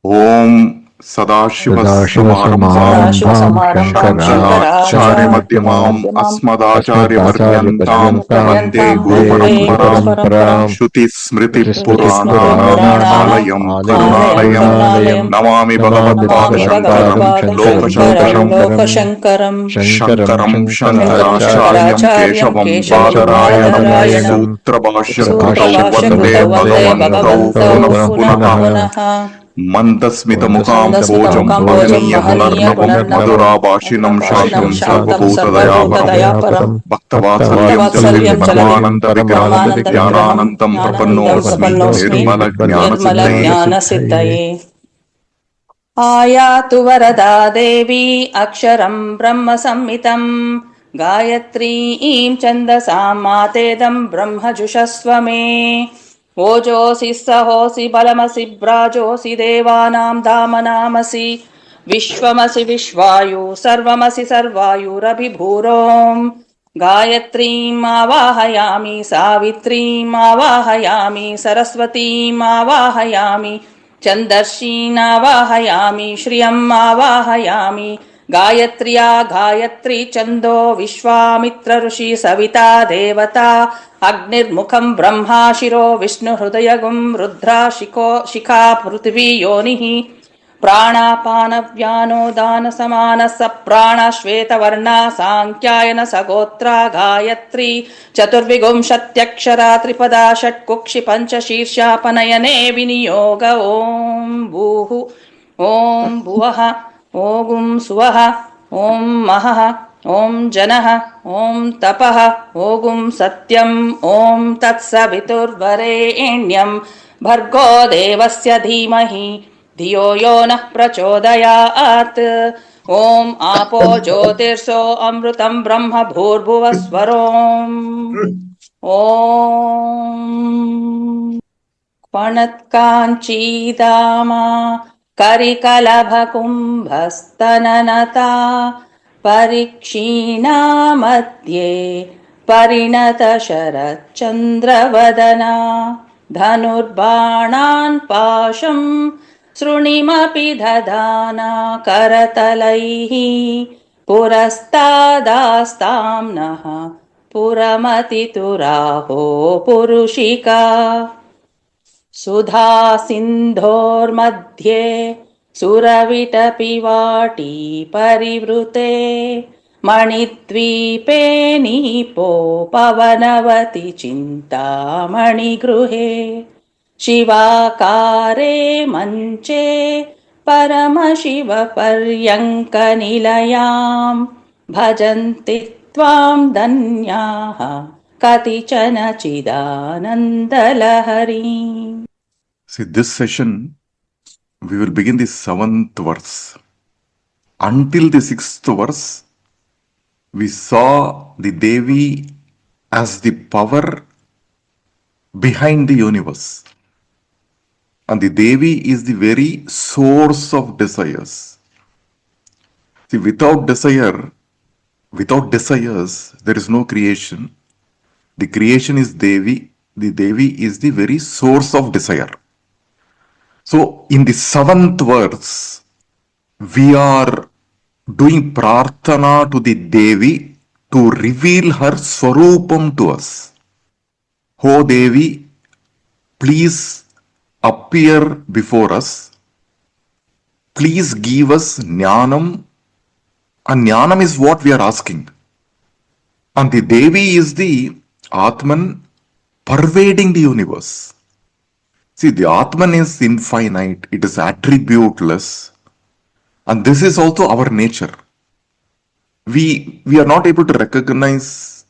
Om Sadashivasamaramam Shankaracharya-madhyamam Asmadacharya-paryantam Vande Guru-paramparam Shruti-smriti-purana Alayam Karunalayam Namami Bhagavad-padashankaram Lokashankaram Shankaram Shankaracharyam Keshavam Badarayam Sutra-bhashyam Vande Bhagavantau Punah Mandasmita-mukham bhojam mahaniya-gunarnavam madhurabhashinam shantam sarvabhutadayaparam bhaktavatsalyam paramananda-vigraham jnananandam prapannosmi nirmala-jnana-siddhaye. आयातु वरदा देवी अक्षरं ब्रह्म-संहितं गायत्रीं छन्दसां मातेदं ब्रह्मजुषस्व मे ओजोऽसि सहोऽसि बलमसि व्राजोऽसि देवानां धामनामसि विश्वमसि विश्वायु सर्वमसि सर्वायुरभिभूरों गायत्रीम् आवाहयामि सावित्रीम् आवाहयामि सरस्वतीम् आवाहयामि छन्दर्षीनावाहयामि श्रियम् आवाहयामि गायत्र्या गायत्री छन्दो विश्वामित्र ऋषि सविता देवता अग्निर्मुखं ब्रह्मा शिरो विष्णुहृदयगुं रुद्रा शिखा पृथिवी योनिः प्राणापानव्यानो दानसमानः सप्राण श्वेतवर्णा साङ्ख्यायन सगोत्रा गायत्री चतुर्विंशत्यक्षरा त्रिपदा षट्कुक्षि पञ्चशीर्षापनयने विनियोग ॐ भूः ॐ भुवः ॐ सुवः ॐ महः ॐ जनः ॐ तपः ॐ सत्यम् ॐ तत्सवितुर्वरेण्यं भर्गो देवस्य धीमहि धियो यो नः प्रचोदयात् ॐ आपो ज्योतिर्सो अमृतं ब्रह्म भूर्भुवः स्वरोम् ॐ क्वणत्काञ्चीदामा करिकलभकुम्भस्तननता परिक्षीणा मध्ये परिणतशरच्चन्द्रवदना धनुर्बाणान् पाशं सृणिमपि दधाना करतलैः पुरस्तादास्तां नः पुरमतितुराहो पुरुषिका सुधा सिन्धोर्मध्ये सुरविटपिवाटी परिवृते मणिद्वीपे नीपो पवनवति चिन्तामणिगृहे शिवाकारे मञ्चे परमशिवपर्यङ्कनिलयां भजन्ति त्वां धन्याः कतिचन चिदानन्दलहरीम्. See, this session, we will begin the 7th verse. Until the 6th verse, we saw the Devi as the power behind the universe. And the Devi is the very source of desires. See, without desires, there is no creation. The creation is Devi. The Devi is the very source of desire. So, in the 7th verse, we are doing prarthana to the Devi to reveal her swarupam to us. Ho Devi, please appear before us. Please give us jnanam. And jnanam is what we are asking. And the Devi is the Atman pervading the universe. See, the Atman is infinite, it is attributeless, and this is also our nature. We are not able to recognize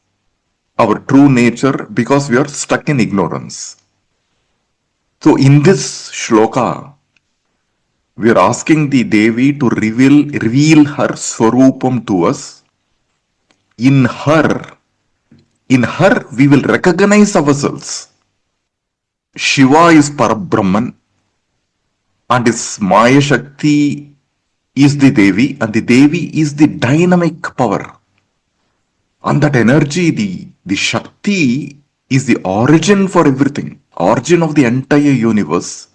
our true nature because we are stuck in ignorance. So in this shloka, we are asking the Devi to reveal her swarupam to us. In her we will recognize ourselves. Shiva is Parabrahman and his Maya Shakti is the Devi, and the Devi is the dynamic power. And that energy, the Shakti, is the origin for everything, origin of the entire universe.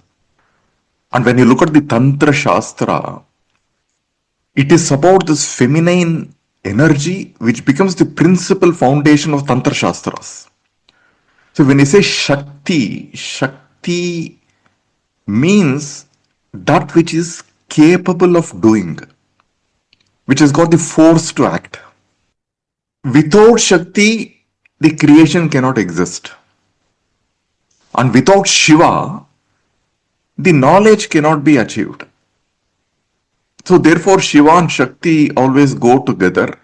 And when you look at the Tantra Shastra, it is about this feminine energy which becomes the principal foundation of Tantra Shastras. So when you say Shakti, Shakti means that which is capable of doing, which has got the force to act. Without Shakti, the creation cannot exist. And without Shiva, the knowledge cannot be achieved. So therefore, Shiva and Shakti always go together,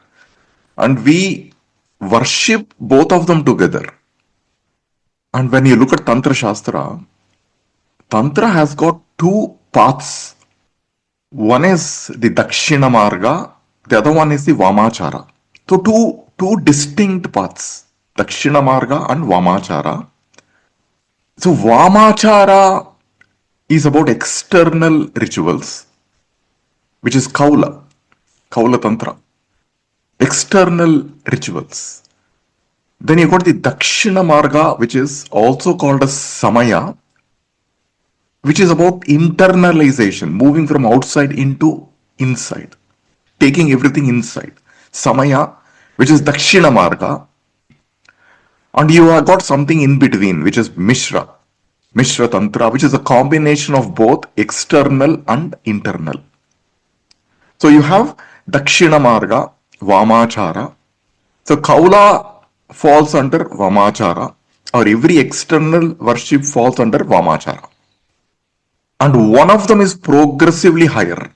and we worship both of them together. And when you look at Tantra Shastra, Tantra has got two paths. One is the Dakshina Marga, the other one is the Vamachara. So two distinct paths, Dakshina Marga and Vamachara. So Vamachara is about external rituals, which is Kaula Tantra, external rituals. Then you got the Dakshina Marga, which is also called as Samaya, which is about internalization, moving from outside into inside, taking everything inside. Samaya, which is Dakshina Marga, and you have got something in between, which is Mishra Tantra, which is a combination of both external and internal. So you have Dakshina Marga, Vamachara. So Kaula falls under Vamachara, or every external worship falls under Vamachara. And one of them is progressively higher.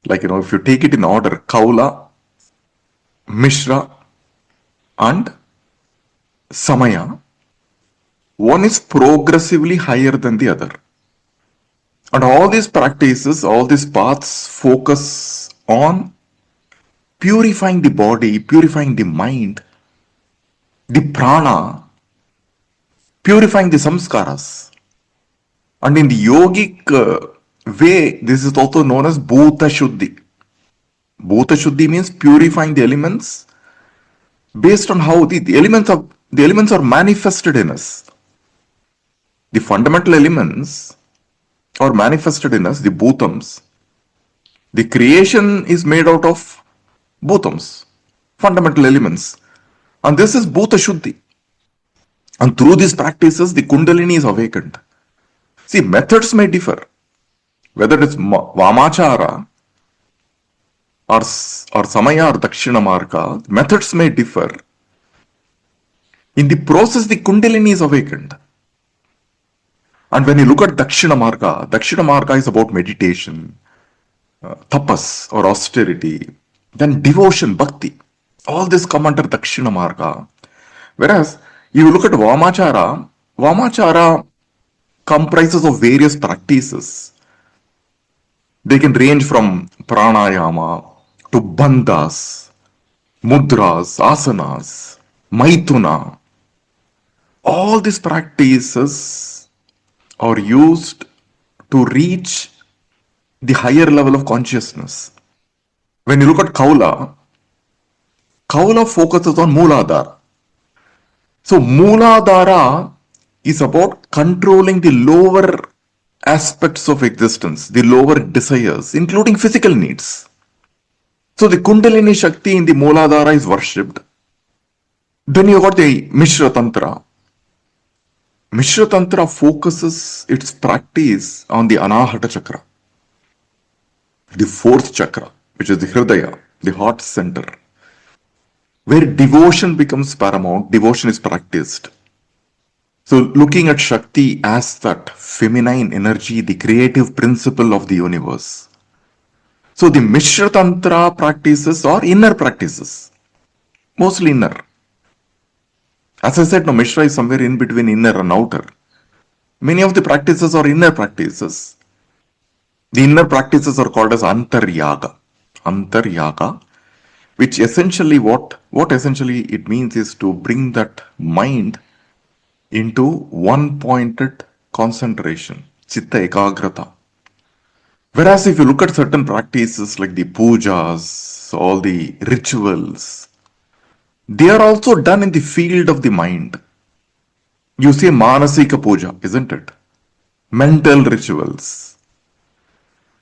Like, if you take it in order, Kaula, Mishra, and Samaya, one is progressively higher than the other. And all these practices, all these paths focus on purifying the body, purifying the mind, the prana, purifying the samskaras. And in the yogic way, this is also known as Bhuta Shuddhi. Bhuta Shuddhi means purifying the elements based on how the elements are manifested in us. The fundamental elements are manifested in us, the bhutams. The creation is made out of bhutams, fundamental elements. And this is Bhuta Shuddhi. And through these practices, the Kundalini is awakened. See, methods may differ. Whether it's Vamachara or Samaya or Dakshina Marga, methods may differ. In the process, the Kundalini is awakened. And when you look at Dakshina Marga is about meditation, tapas or austerity, then devotion, bhakti. All this come under Dakshina Marga. Whereas, you look at Vamachara comprises of various practices. They can range from pranayama to bandhas, mudras, asanas, maithuna. All these practices are used to reach the higher level of consciousness. When you look at Kaula focuses on Mūlādhāra. So Mūlādhāra is about controlling the lower aspects of existence, the lower desires, including physical needs. So the Kundalini Shakti in the Mūlādhāra is worshipped. Then you got the Mishra Tantra. Mishra Tantra focuses its practice on the Anahata Chakra, the fourth chakra, which is the Hridaya, the heart center, where devotion becomes paramount, devotion is practiced. So looking at Shakti as that feminine energy, the creative principle of the universe. So the Mishra Tantra practices are inner practices, mostly inner. As I said, Mishra is somewhere in between inner and outer. Many of the practices are inner practices. The inner practices are called as Antaryaga. Antaryaga, which essentially what essentially it means is to bring that mind into one-pointed concentration, Chitta Ekagrata. Whereas if you look at certain practices like the pujas, all the rituals, they are also done in the field of the mind. You say Manasika Puja, isn't it? mental rituals.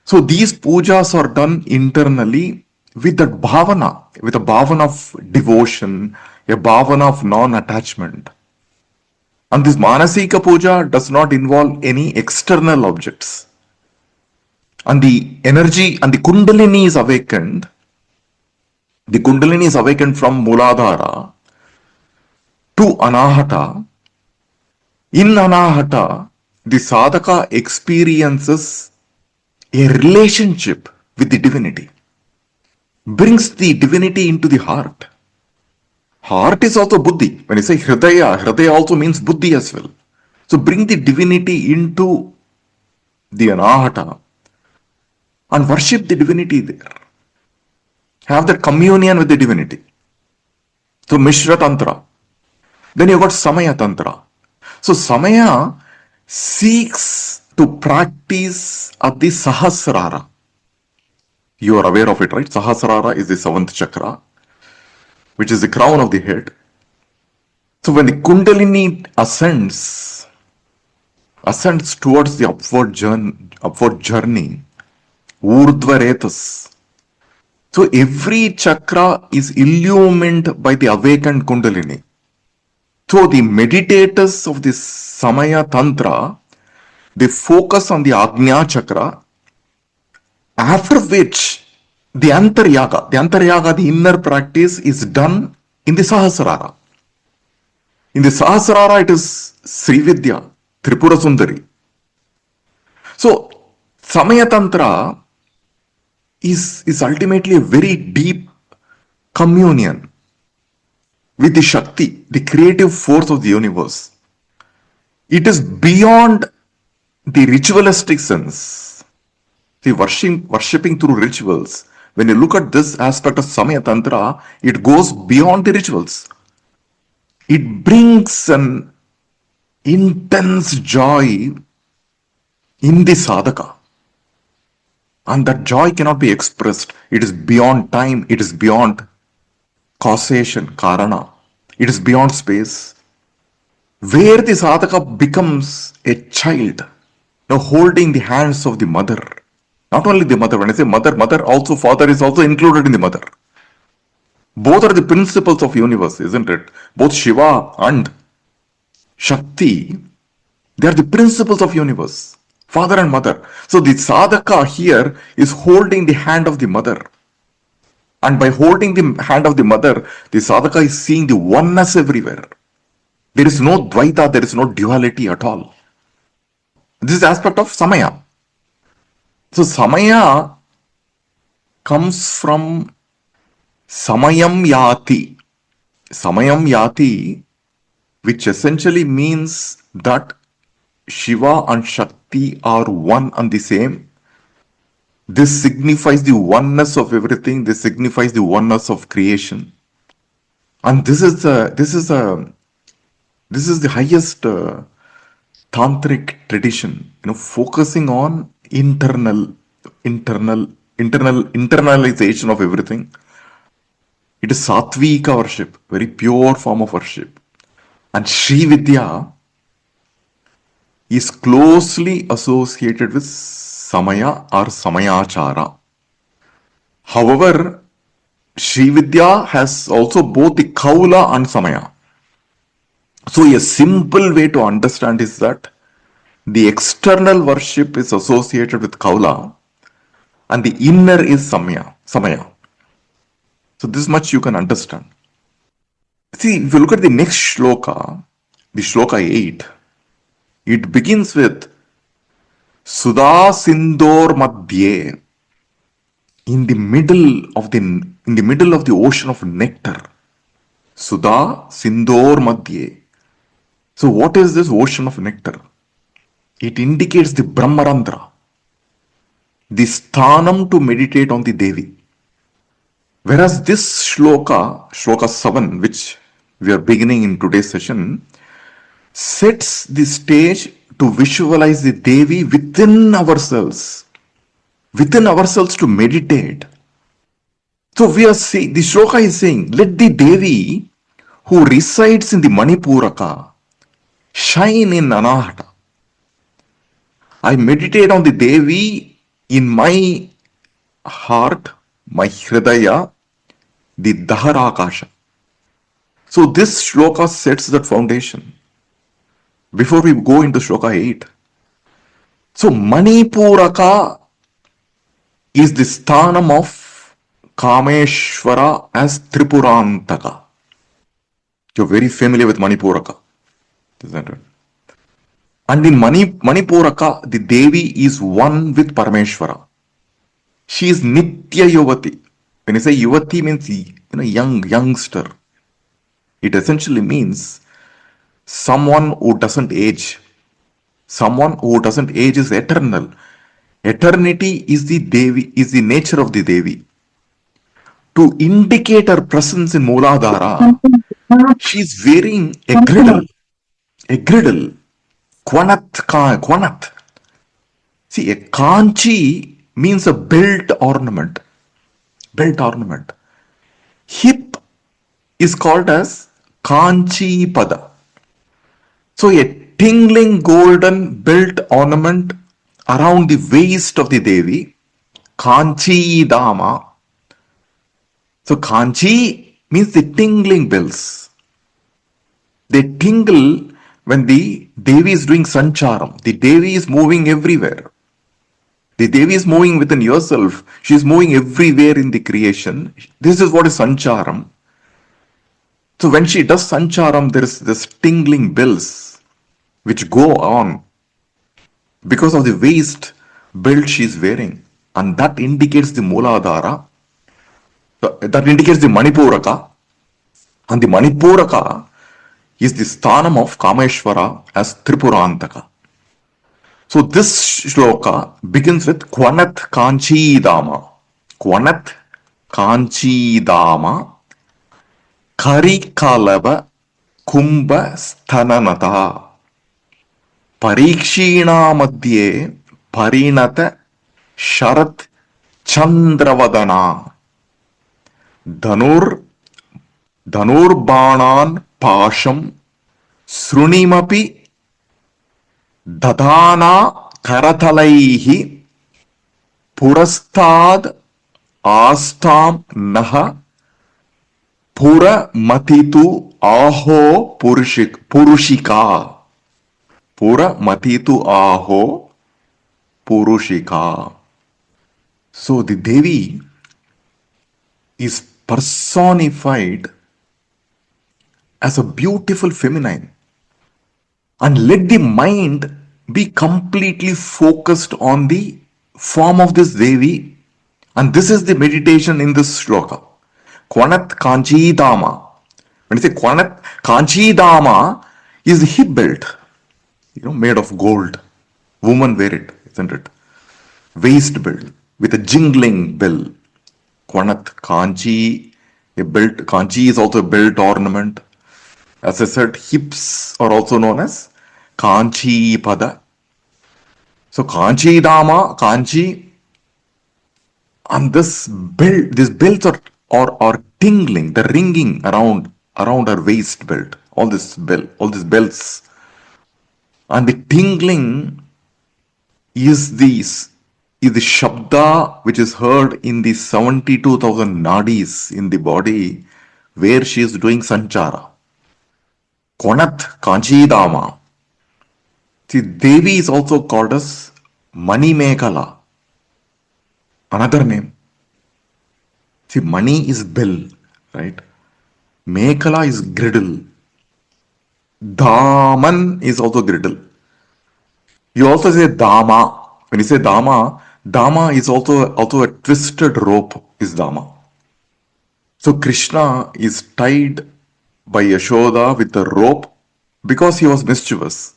So these pujas are done internally with that bhavana, with a bhavana of devotion, a bhavana of non-attachment. And this Manasika puja does not involve any external objects. And the energy and the Kundalini is awakened. The Kundalini is awakened from Mūlādhāra to Anahata. In Anahata, the sadhaka experiences a relationship with the divinity, brings the divinity into the heart. Heart is also buddhi. When you say hridaya, hridaya also means buddhi as well. So bring the divinity into the Anahata and worship the divinity there. Have that communion with the divinity. So Mishra Tantra. Then you got Samaya Tantra. So Samaya seeks to practice at the Sahasrara. You are aware of it, right? Sahasrara is the seventh chakra, which is the crown of the head. So when the Kundalini ascends towards the upward journey, Urdhvaretas. So every chakra is illumined by the awakened Kundalini. So the meditators of this Samaya Tantra, they focus on the Agnya chakra, after which the Antaryaga, the inner practice is done in the Sahasrara. In the Sahasrara, it is Srividya, Tripura Sundari. So Samaya Tantra is ultimately a very deep communion with the Shakti, the creative force of the universe. It is beyond the ritualistic sense. See, worshipping through rituals, when you look at this aspect of Samaya Tantra, it goes beyond the rituals. It brings an intense joy in the sadhaka. And that joy cannot be expressed. It is beyond time. It is beyond causation, karana. It is beyond space. Where the sadhaka becomes a child, now holding the hands of the mother. Not only the mother, when I say mother also, father is also included in the mother. Both are the principles of universe, isn't it? Both Shiva and Shakti, they are the principles of universe. Father and mother. So the sadhaka here is holding the hand of the mother. And by holding the hand of the mother, the sadhaka is seeing the oneness everywhere. There is no dvaita, there is no duality at all. This is the aspect of Samaya. So Samaya comes from Samayam Yati. Samayam Yati, which essentially means that Shiva and Shakti are one and the same. This signifies the oneness of everything. This signifies the oneness of creation. And this is the highest tantric tradition, focusing on internalization of everything. It is Satvika worship, very pure form of worship. And Sri Vidya is closely associated with Samaya or Samayachara. However, Sri Vidya has also both the Kaula and Samaya. So a simple way to understand is that the external worship is associated with Kaula and the inner is Samaya. So this much you can understand. See, if you look at the next shloka, the shloka 8, it begins with Sudha Sindor Madhye, in the middle of the ocean of nectar. Sudha Sindor Madhye. So what is this ocean of nectar? It indicates the Brahmarandra, the sthaanam to meditate on the Devi. Whereas this Shloka-7, which we are beginning in today's session, sets the stage to visualize the Devi within ourselves to meditate. So we are saying, the Shloka is saying, let the Devi who resides in the Manipuraka shine in Anahata. I meditate on the Devi in my heart, my hridaya, the Daharakasha. So this shloka sets that foundation. Before we go into shloka 8. So Manipuraka is the sthaanam of Kameshwara as Tripurāntaka. You're very familiar with Manipuraka. Is that right? And in Manipuraka, the Devi is one with Parameshvara. She is Nitya Yuvati. When you say Yuvati means youngster. It essentially means someone who doesn't age. Someone who doesn't age is eternal. Eternity is the Devi, is the nature of the Devi. To indicate her presence in Mūlādhāra, she is wearing a girdle. A girdle. Kwanat. See, a kanchi means a belt ornament. Belt ornament. Hip is called as kanchi pada. So a tingling golden belt ornament around the waist of the Devi, kanchi dama. So kanchi means the tingling bells. They tingle when the Devi is doing sancharam. The Devi is moving everywhere. The Devi is moving within yourself. She is moving everywhere in the creation. This is what is sancharam. So when she does sancharam, there is this tingling bells which go on because of the waist belt she is wearing. And that indicates the Mūlādhāra. That indicates the Manipuraka. And the Manipuraka is the sthaanam of Kameshwara as Tripurāntaka. So this shloka begins with Kwanat Kanchi Dama. Kwanat Kanchi Dama Karikalava Kumbha Sthananata Parikshina Madhye Parinata Sharat Chandravadana Dhanurbanan Pasham Srunimapi Dadana Karatalaihi Purastad Astam Naha Pura Matitu Aho Purushika. Pura Matitu Aho Purushika. So the Devi is personified as a beautiful feminine. And let the mind be completely focused on the form of this Devi. And this is the meditation in this shloka. Kwanat Kanchi Dama. When you say Kwanat Kanchi Dama is the hip belt, made of gold. Women wear it, isn't it? Waist belt with a jingling bell. Kwanat Kanchi, a belt. Kanchi is also a belt ornament. As I said, hips are also known as Kanchi Pada. So Kanchi Dama, Kanchi, and these belts are tingling, the ringing around her waist belt. All these belts. And the tingling is the Shabda which is heard in the 72,000 nadis in the body where she is doing sanchara. Kwanat Kanchi Dama. See, Devi is also called as Mani Mekala. Another name. See, Mani is bell, right? Mekala is girdle. Daman is also girdle. You also say Dama. When you say Dama, Dama is also a twisted rope is Dama. So Krishna is tied by Yashoda with a rope because he was mischievous.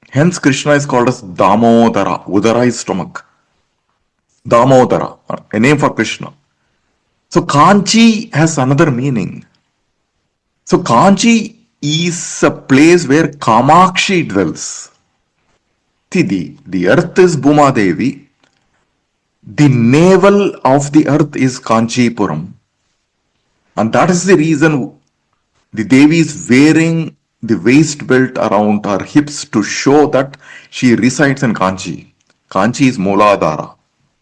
Hence Krishna is called as Damodara. Udara is stomach. Damodara, a name for Krishna. So Kanchi has another meaning. So Kanchi is a place where Kamakshi dwells. See, the earth is Bhuma Devi. The navel of the earth is Kanchipuram. And that is the reason the Devi is wearing the waist belt around her hips to show that she resides in Kanchi. Kanchi is Mūlādhāra.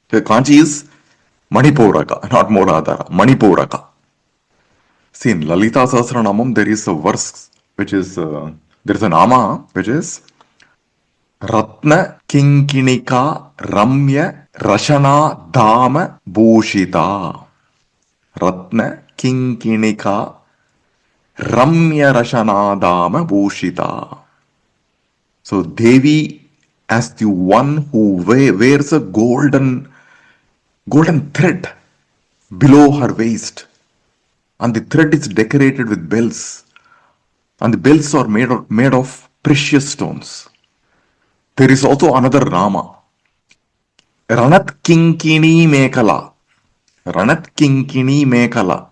The Kanchi is Manipuraka, not Mūlādhāra, Manipuraka. See, in Lalita Sahasranamam, there is a verse which is, there is a nama which is Ratna Kinkinika Ramya Rashana Dama Bhushita. Ratna Kinkinika Ramya Rashana Dama Bhushita. So Devi as the one who wears a golden thread below her waist, and the thread is decorated with bells, and the bells are made of precious stones. There is also another Rama, Ranat Kinkini Mekala. Ranat Kinkini Mekala.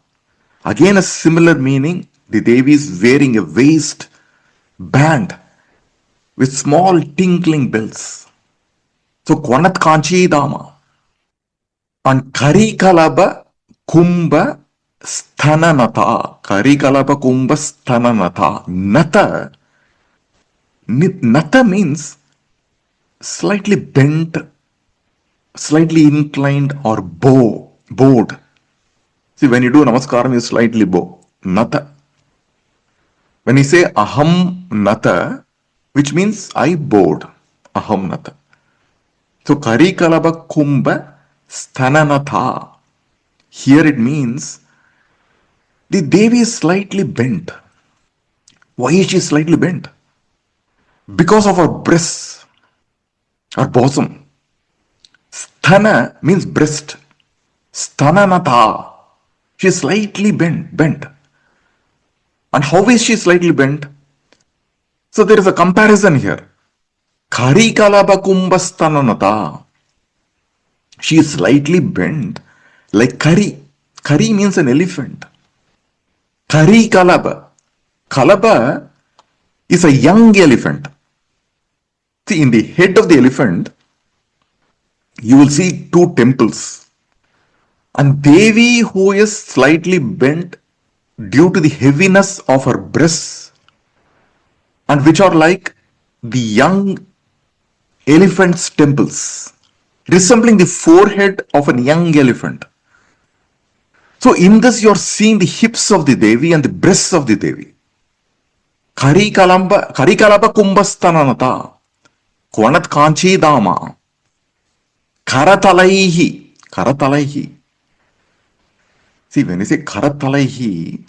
Again a similar meaning. The Devi is wearing a waist band with small tinkling bells. So Kwanat Kanchi Dama. And Karikalaba Kumbha Sthananata. Karikalaba Kumbha Sthananata. Nata means slightly bent, slightly inclined, or bowed. See, when you do namaskaram, you slightly bow. Nata. When you say aham nata, which means I bowed. Aham nata. So karikalaba kumbha sthananatha. Here it means the Devi is slightly bent. Why is she slightly bent? Because of her breasts, her bosom. Sthana means breast. Sthananatha. She is slightly bent. And how is she slightly bent? So there is a comparison here. Karikalaba kumbha sthananatha. She is slightly bent like Kari. Kari means an elephant. Karikalaba. Kalaba is a young elephant. See, in the head of the elephant, you will see two temples. And Devi, who is slightly bent due to the heaviness of her breasts, and which are like the young elephant's temples, resembling the forehead of a young elephant. So in this you are seeing the hips of the Devi and the breasts of the Devi. Karikalaba kumbhastananata. Kwanat Kanchi Dama. Karatalaihi. See, when you say Karatalaihi,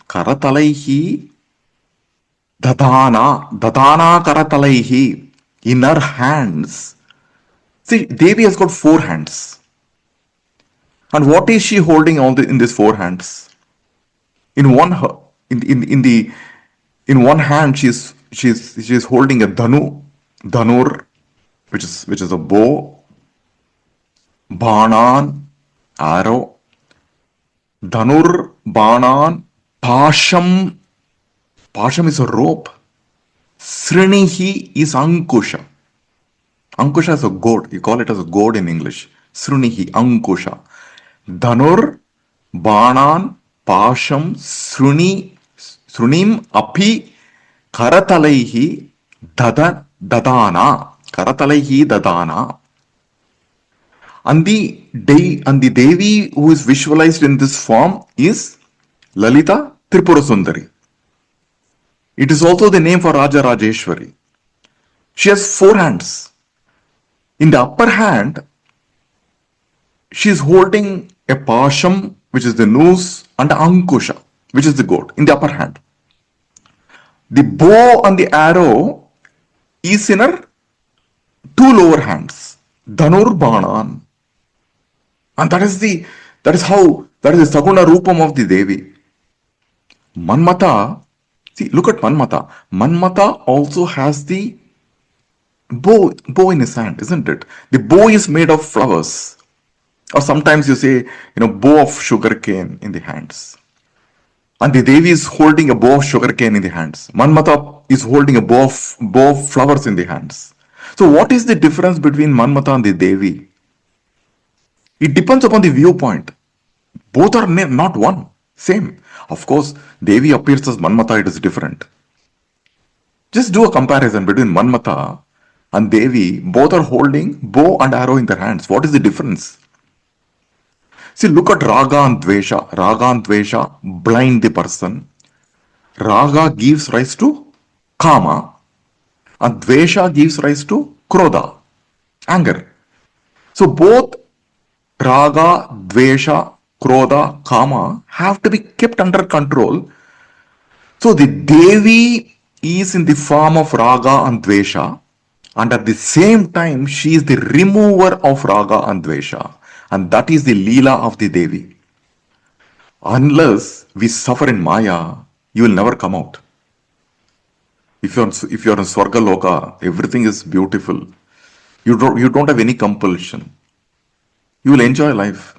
Dadana Karatalaihi, in her hands. See, Devi has got four hands. And what is she holding in these four hands? In one hand, she's holding a dhanur, which is a bow, banan, arrow, dhanur, banan, pasham is a rope, srinihi is ankusha. Ankusha is a goad. You call it as a goad in English. Srunihi, ankusha. Dhanur, banan, pasham, srunim, api, karatalaihi, dadana. Karatalaihi dadana. And the Devi who is visualized in this form is Lalita Tripura Sundari. It is also the name for Raja Rajeshwari. She has four hands. In the upper hand, she is holding a pasham, which is the noose, and ankusha, which is the goad, in the upper hand. The bow and the arrow is in her two lower hands, dhanur banan. And that is the Saguna Rupam of the Devi. Manmata, see, look at Manmata. Manmata also has the bow in his hand, isn't it? The bow is made of flowers. Or sometimes you say, bow of sugar cane in the hands. And the Devi is holding a bow of sugar cane in the hands. Manmata is holding a bow of flowers in the hands. So what is the difference between Manmata and the Devi? It depends upon the viewpoint. Both are not one, same. Of course, Devi appears as Manmata, it is different. Just do a comparison between Manmatha and Devi. Both are holding bow and arrow in their hands. What is the difference? See, look at Raga and Dvesha. Raga and Dvesha blind the person. Raga gives rise to Kama, and Dvesha gives rise to Krodha, anger. So both Raga, Dvesha, Krodha, Kama have to be kept under control. So the Devi is in the form of Raga and Dvesha, and at the same time she is the remover of Raga and Dvesha, and that is the Leela of the Devi. Unless we suffer in Maya, you will never come out. If you're in Swarga Loka, everything is beautiful. You don't have any compulsion. You will enjoy life.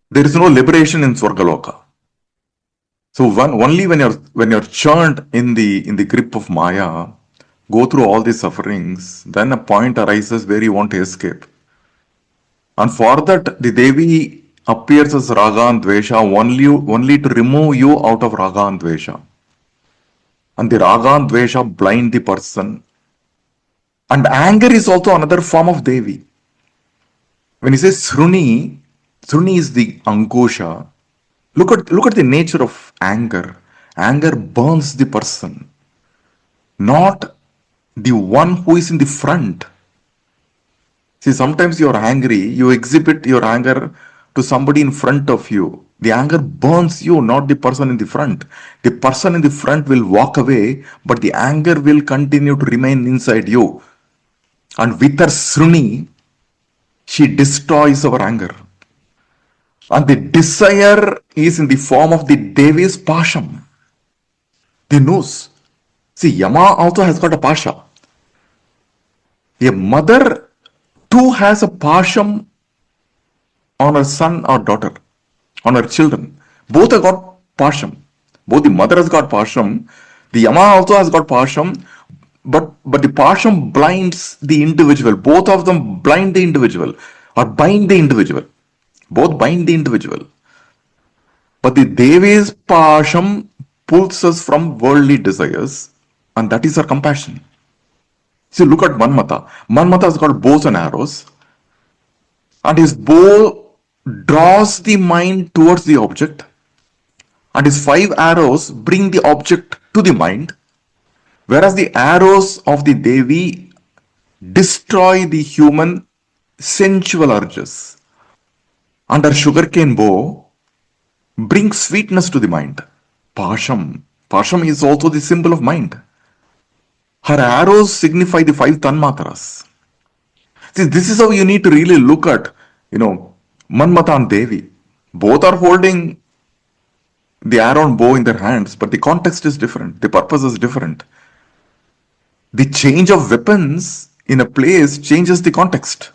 There is no liberation in Swarga Loka. So only when you're churned in the grip of Maya, go through all these sufferings, then a point arises where you want to escape. And for that, the Devi appears as Raga and Dvesha only to remove you out of Raga and Dvesha. And the Raga and Dvesha blind the person. And anger is also another form of Devi. When he says Sruni is the Ankusha. Look at the nature of anger. Anger burns the person, not the one who is in the front. See, sometimes you are angry, you exhibit your anger to somebody in front of you. The anger burns you, not the person in the front. The person in the front will walk away, but the anger will continue to remain inside you. And with her Sruni, she destroys our anger. And the desire is in the form of the Devi's Pasham, the noose. See, Yama also has got a Pasha. A mother too has a Pasham on her son or daughter, on her children. Both have got Pasham. Both the mother has got Pasham, the Yama also has got Pasham, but the Pasham blinds the individual. Both of them blind the individual or bind the individual. Both bind the individual. But the Devi's Pasham pulls us from worldly desires, and that is her compassion. See, look at Manmatha. Manmatha has got bows and arrows, and his bow draws the mind towards the object, and his 5 arrows bring the object to the mind, whereas the arrows of the Devi destroy the human sensual urges. And her sugarcane bow brings sweetness to the mind. Pasham. Pasham is also the symbol of mind. Her arrows signify the 5 tanmatras. See, this is how you need to really look at, Manmatha and Devi. Both are holding the arrow and bow in their hands, but the context is different. The purpose is different. The change of weapons in a place changes the context.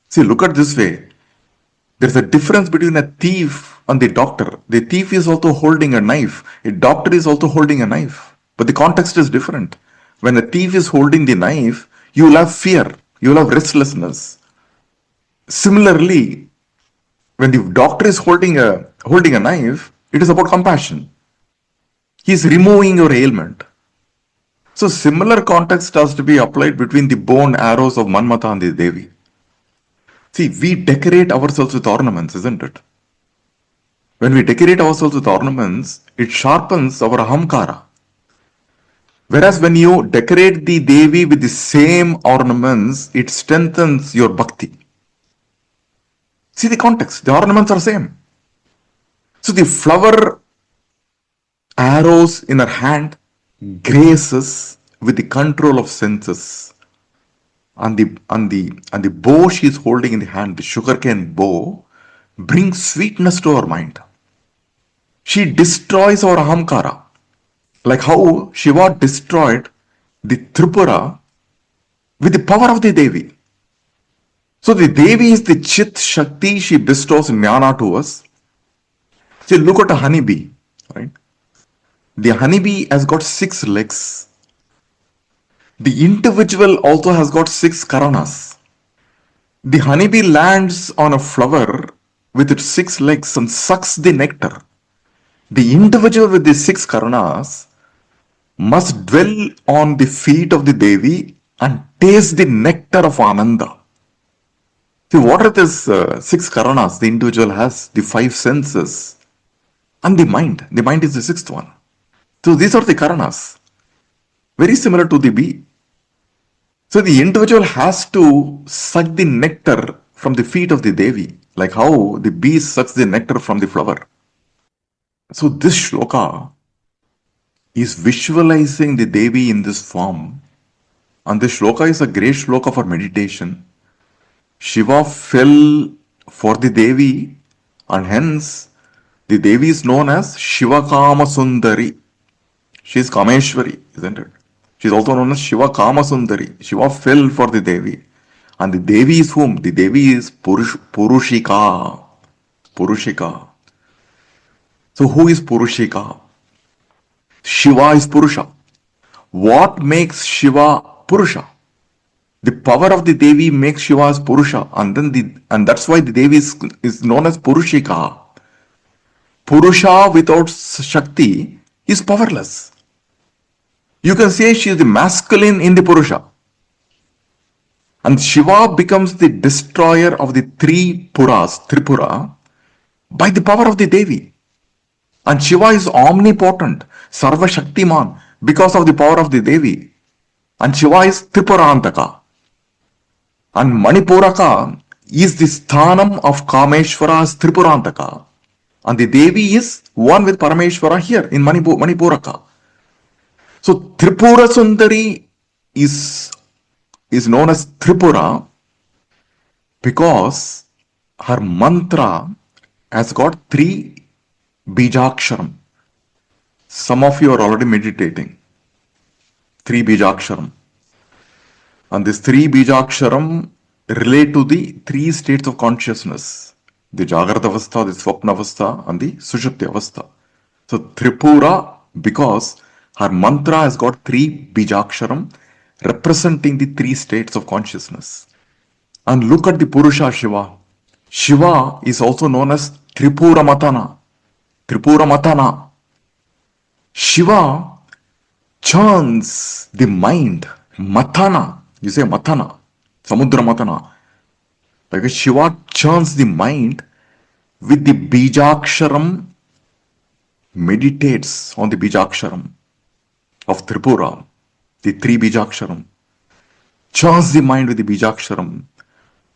See, look at this way. There's a difference between a thief and the doctor. The thief is also holding a knife. A doctor is also holding a knife. But the context is different. When a thief is holding the knife, you will have fear. You will have restlessness. Similarly, when the doctor is holding a knife, it is about compassion. He is removing your ailment. So similar context has to be applied between the bow and arrows of Manmatha and the Devi. See, we decorate ourselves with ornaments, isn't it? When we decorate ourselves with ornaments, it sharpens our ahamkara. Whereas when you decorate the Devi with the same ornaments, it strengthens your bhakti. See the context, the ornaments are same. So the flower arrows in her hand graces with the control of senses. And the bow she is holding in the hand, the sugarcane bow, brings sweetness to our mind. She destroys our ahamkara. Like how Shiva destroyed the Tripura with the power of the Devi. So the Devi is the Chit Shakti, she bestows jnana to us. See, look at a honeybee, right? The honeybee has got 6 legs. The individual also has got 6 karanas. The honeybee lands on a flower with its 6 legs and sucks the nectar. The individual with the 6 karanas must dwell on the feet of the Devi and taste the nectar of Ananda. See, what are these six karanas the individual has? The five senses and the mind. The mind is the sixth one. So these are the karanas. Very similar to the bee. So the individual has to suck the nectar from the feet of the Devi, like how the bee sucks the nectar from the flower. So this shloka is visualizing the Devi in this form. And this shloka is a great shloka for meditation. Shiva fell for the Devi, and hence the Devi is known as Shivakama Sundari. She is Kameshwari, isn't it? She is also known as Shivakama Sundari. Shiva fell for the Devi. And the Devi is whom? The Devi is Purushika. Purushika. So who is Purushika? Shiva is Purusha. What makes Shiva Purusha? The power of the Devi makes Shiva as Purusha, and that's why the Devi is known as Purushika. Purusha without Shakti is powerless. You can say she is the masculine in the Purusha. And Shiva becomes the destroyer of the three Puras, Tripura, by the power of the Devi. And Shiva is omnipotent, Sarva Shaktiman, because of the power of the Devi. And Shiva is Tripurāntaka. And Manipuraka is the sthaanam of Kameshwara's Tripurāntaka. And the Devi is one with Parameshvara here in Manipuraka. So Tripura Sundari is known as Tripura because her mantra has got three bijaksharam. Some of you are already meditating. Three bijaksharam. And these three bijaksharam relate to the three states of consciousness. The Jagrata Avastha, the Swapna Avastha, and the Sushupti Avastha. So Tripura, because her mantra has got three bijaksharam representing the three states of consciousness. And look at the Purusha Shiva. Shiva is also known as Tripura Mathana. Tripura Mathana. Shiva churns the mind. Mathana. You say Mathana. Samudra Mathana. Because Shiva churns the mind with the bijaksharam, meditates on the bijaksharam of Tripura, the three bijaksharam, churns the mind with the bijaksharam,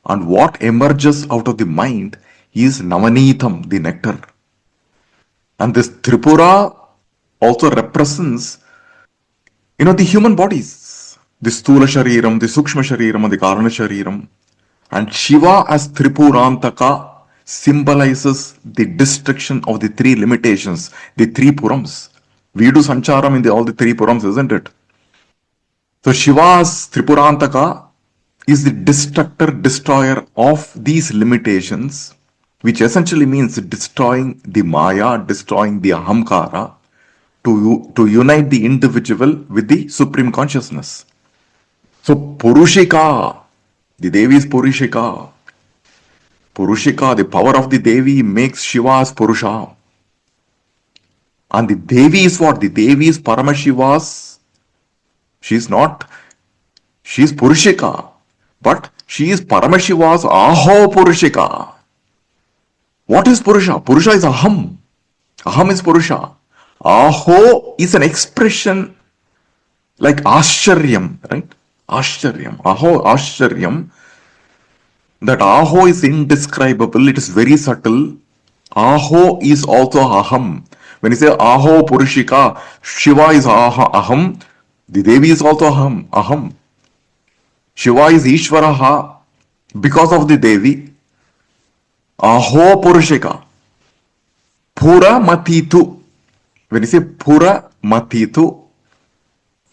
and what emerges out of the mind is Navanitam, the nectar. And this Tripura also represents, the human bodies, the Sthula Shariram, the Sukshma Shariram, and the Karana Shariram. And Shiva as Tripurāntaka symbolizes the destruction of the three limitations, the three Purams. We do Sancharam in all the three Purams, isn't it? So Shiva's Tripurāntaka is the destroyer of these limitations, which essentially means destroying the Maya, destroying the Ahamkara, to unite the individual with the Supreme Consciousness. So Purushika, the Devi is Purushika. Purushika, the power of the Devi makes Shiva as Purusha. And the Devi is what? The Devi is Parameshiva's. She is Purushika. But she is Parameshiva's Aho Purushika. What is Purusha? Purusha is Aham. Aham is Purusha. Aho is an expression like Ascharyam, right? Ascharyam. Aho, Ascharyam. That Aho is indescribable. It is very subtle. Aho is also Aham. When you say Aho Purushika, Shiva is Aham. The Devi is also Aham. Shiva is Ishvaraha because of the Devi. Aho Purushika. Pura Matitu. When you say Pura Matitu,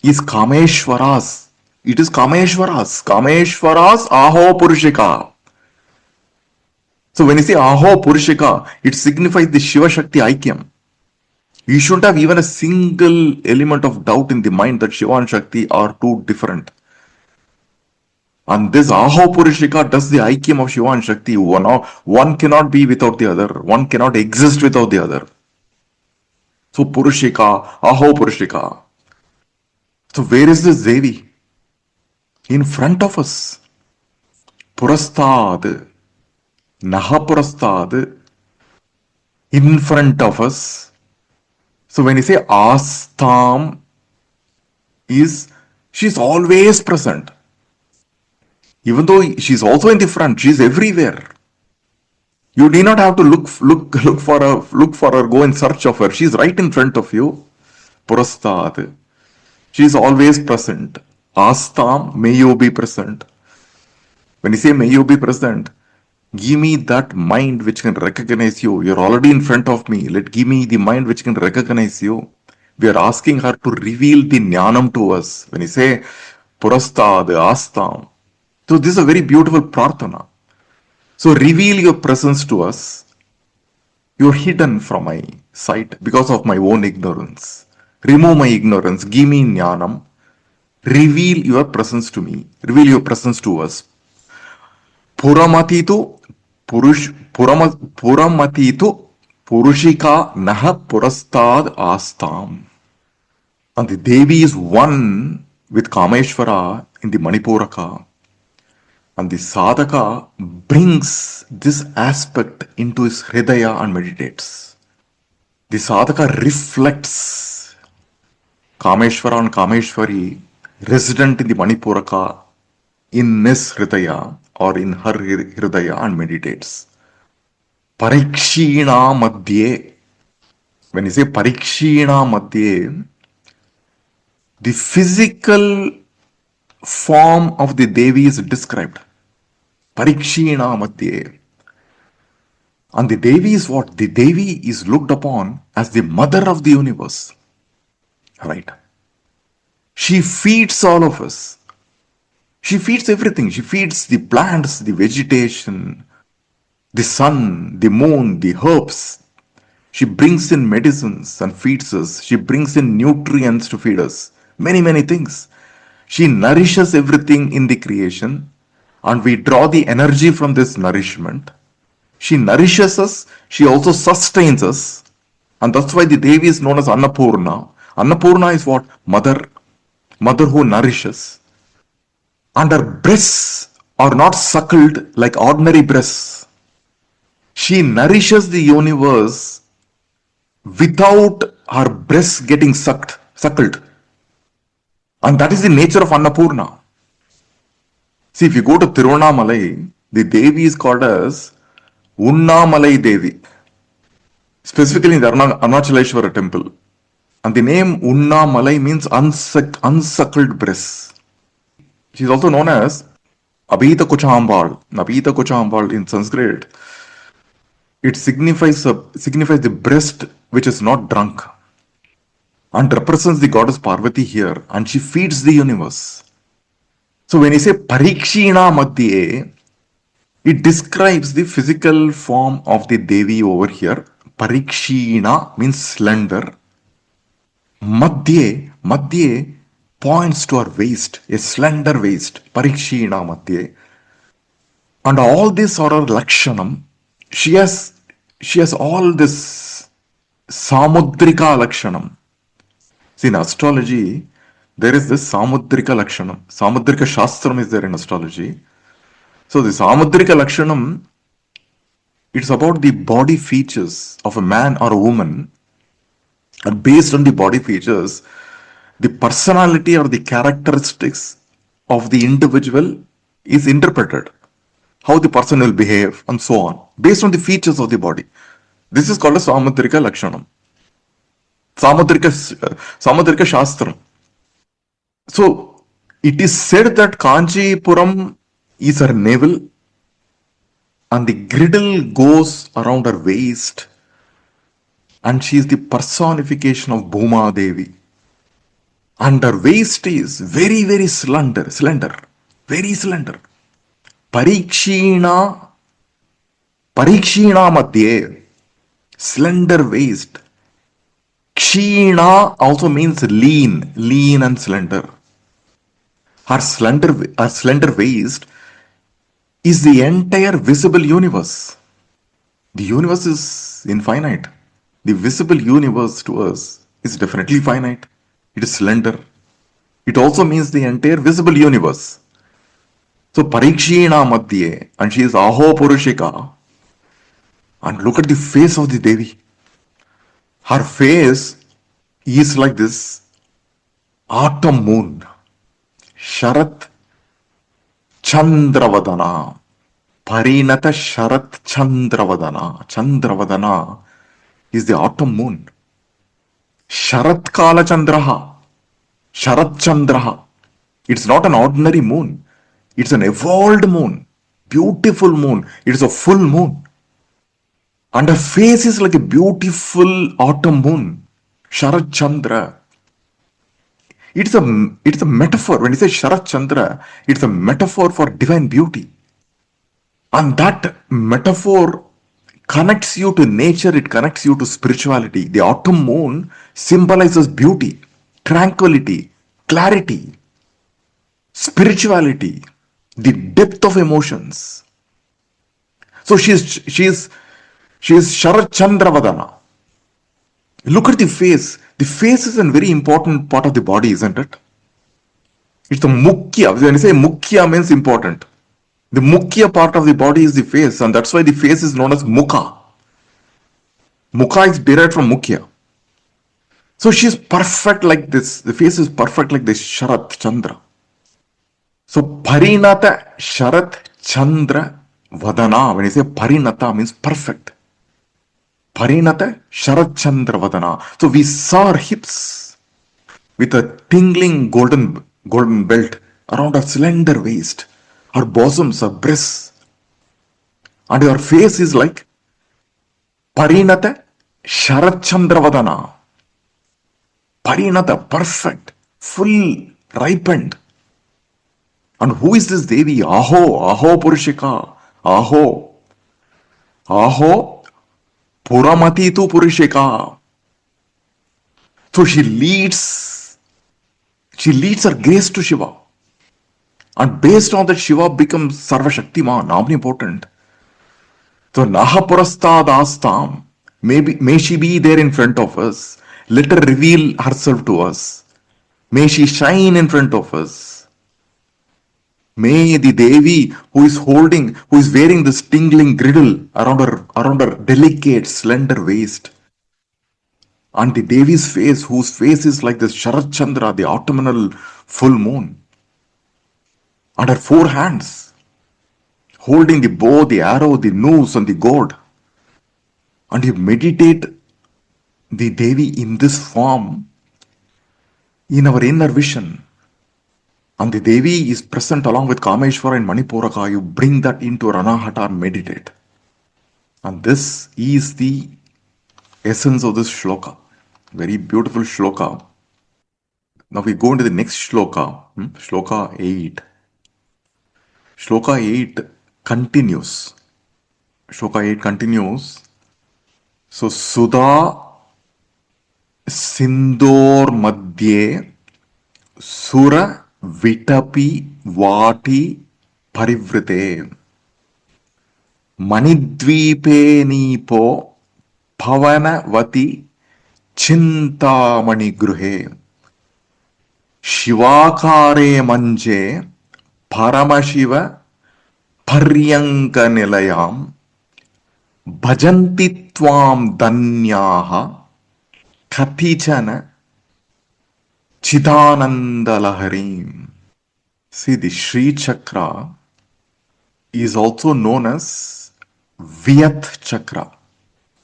is Kameshwara's. It is Kameshwara's. Kameshwara's Aho Purushika. So when you say Aho Purushika, it signifies the Shiva Shakti Aikyam. You shouldn't have even a single element of doubt in the mind that Shiva and Shakti are two different. And this Aho Purushika does the Aikyam of Shiva and Shakti. One cannot be without the other. One cannot exist without the other. So Purushika, Aho Purushika. So where is this Devi? In front of us. Purastad, Nahapurastad, in front of us. So when you say Astam is, she's always present. Even though she's also in the front, she's everywhere. You need not have to look for her, go in search of her. She's right in front of you. Purastad. She's always present. Astam, may you be present. When you say may you be present, give me that mind which can recognize you. You're already in front of me. Give me the mind which can recognize you. We are asking her to reveal the jnanam to us. When you say Purastad, Astam. So this is a very beautiful prarthana. So reveal your presence to us. You're hidden from my sight because of my own ignorance. Remove my ignorance. Give me jnanam. Reveal your presence to me. Reveal your presence to us. Puramatitu Purushika Naha Purastad Astam. And the Devi is one with Kameshwara in the Manipuraka. And the sadhaka brings this aspect into his hridaya and meditates. The sadhaka reflects Kameshwara and Kameshwari resident in the Manipuraka in his hridaya or in her hridaya and meditates. Parikshina madhye. When you say parikshina madhye, the physical form of the Devi is described. Parikshina madhye. And the Devi is what? The Devi is looked upon as the mother of the universe. Right? She feeds all of us. She feeds everything. She feeds the plants, the vegetation, the sun, the moon, the herbs. She brings in medicines and feeds us. She brings in nutrients to feed us. Many, many things. She nourishes everything in the creation, and we draw the energy from this nourishment. She nourishes us. She also sustains us. And that's why the Devi is known as Annapurna. Annapurna is what? Mother. Mother who nourishes. And her breasts are not suckled like ordinary breasts. She nourishes the universe without her breasts getting suckled. And that is the nature of Annapurna. See, if you go to Tiruvannamalai, the Devi is called as Unnamalai Devi. Specifically in the Arunachaleshwara temple. And the name Unnamalai means unsuckled breasts. She is also known as Abhita Kuchambal. Abhita Kuchambal in Sanskrit, it signifies the breast which is not drunk, and represents the goddess Parvati here, and she feeds the universe. So when you say Parikshina Madhye, it describes the physical form of the Devi over here. Parikshina means slender. Madhye points to her waist, a slender waist. Parikshina Madhye. And all this are her Lakshanam. She has all this Samudrika Lakshanam. See, in astrology, there is this Samudrika Lakshanam. Samudrika Shastram is there in astrology. So the Samudrika Lakshanam, it's about the body features of a man or a woman. And based on the body features, the personality or the characteristics of the individual is interpreted. How the person will behave and so on. Based on the features of the body. This is called a Samudrika Lakshanam. Samudrika Shastram. So, it is said that Kanchipuram is her navel and the girdle goes around her waist, and she is the personification of Bhuma Devi. And her waist is very, very slender, very slender. Parikshina Madhye, slender waist. Kshina also means lean and slender. Her slender waist is the entire visible universe. The universe is infinite. The visible universe to us is definitely finite. It is slender. It also means the entire visible universe. So Parikshina Madhye, and she is Aho Purushika. And look at the face of the Devi. Her face is like this autumn moon. Sharat Chandravadana. Parinata Sharat Chandravadana. Chandravadana is the autumn moon. Sharat Kala Chandraha. Sharat Chandraha. It's not an ordinary moon. It's an evolved moon. Beautiful moon. It's a full moon. And her face is like a beautiful autumn moon. Sharat Chandra. It's a metaphor. When you say Sharat Chandra, it's a metaphor for divine beauty. And that metaphor connects you to nature, it connects you to spirituality. The autumn moon symbolizes beauty, tranquility, clarity, spirituality, the depth of emotions. So she is Sharat Chandravadana. Look at the face. The face is a very important part of the body, isn't it? It's the mukhya. When you say mukhya means important. The mukhya part of the body is the face, and that's why the face is known as mukha. Mukha is derived from mukhya. So she is perfect like this. The face is perfect like this Sharat Chandra. So Parinata Sharat Chandra Vadana. When you say Parinata means perfect. Parinata Sharat Chandra Vadana. So we saw her hips with a tingling golden belt around her slender waist, her bosoms, her breasts, and her face is like Parinata Sharat Chandra Vadana. Parinata, perfect, full, ripened. And who is this Devi? Aho Purushika, Aho Puramatitu Purushika. So she leads her grace to Shiva. And based on that, Shiva becomes Sarva Shaktiman, omnipotent. So Naha Purastad Astam, may she be there in front of us. Let her reveal herself to us. May she shine in front of us. May the Devi who is wearing this tingling girdle around her delicate, slender waist, and the Devi's face, whose face is like the Sharat Chandra, the autumnal full moon, and her four hands, holding the bow, the arrow, the noose, and the gourd. And you meditate the Devi in this form in our inner vision. And the Devi is present along with Kameshwara and Manipuraka. You bring that into Ranahata and meditate. And this is the essence of this shloka. Very beautiful shloka. Now we go into the next shloka, shloka 8. Shloka 8 continues. Shloka 8 continues. So Sudha Sindor Madhye Sura Vitapi Vati Parivrite Manidvipe Nipo Pavanavati Chintamani Gruhe Shivakare Manje Paramashiva Paryanka Nilayam Bhajanti Tvam Danyaha Katichana Chidananda Lahari. See, the Sri Chakra is also known as Vyat Chakra.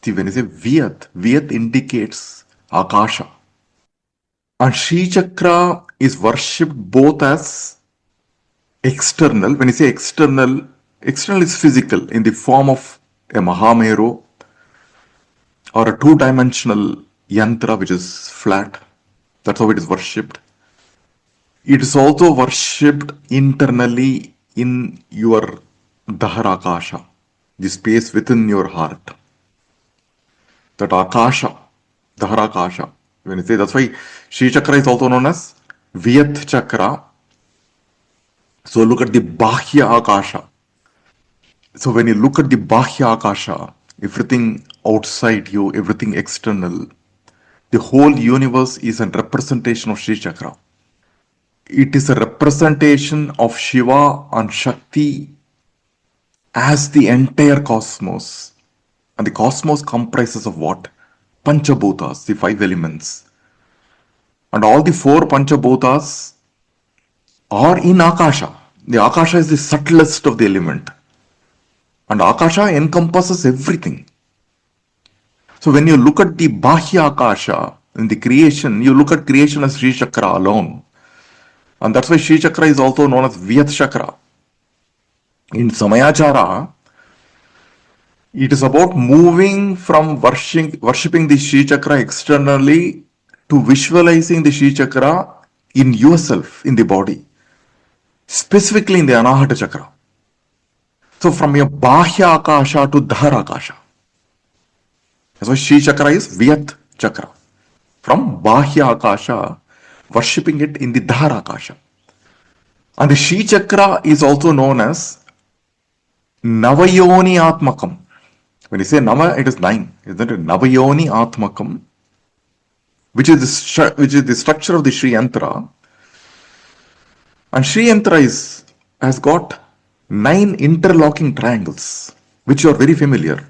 See, when you say Vyat indicates Akasha. And Sri Chakra is worshipped both as external. When you say external is physical in the form of a Mahameru or a two-dimensional yantra which is flat. That's how it is worshipped. It is also worshipped internally in your Dharakasha, the space within your heart. That Akasha, Dharakasha. When you say, that's why Sri Chakra is also known as Vyat Chakra. So look at the Bahya Akasha. So when you look at the Bahya Akasha, everything outside you, everything external, the whole universe is a representation of Sri Chakra. it is a representation of Shiva and Shakti as the entire cosmos. And the cosmos comprises of what? Panchabhutas, the five elements. And all the four Panchabhutas are in Akasha. The Akasha is the subtlest of the element. And Akasha encompasses everything. So when you look at the Bahya Akasha in the creation, you look at creation as Sri Chakra alone. And that's why Sri Chakra is also known as Vyat Chakra. In Samayachara, it is about moving from worshipping the Sri Chakra externally to visualizing the Sri Chakra in yourself, in the body, specifically in the Anahata Chakra. So from your Bahya Akasha to Dhara Akasha. That's why Sri Chakra is Vyat Chakra. From Bahya Akasha, worshipping it in the Dhara Akasha. And the Sri Chakra is also known as Navayoni Atmakam. When you say Nava, it is 9, isn't it? Navayoni Atmakam, which is the structure of the Sri Yantra. And Sri Yantra has got 9 interlocking triangles, which you are very familiar.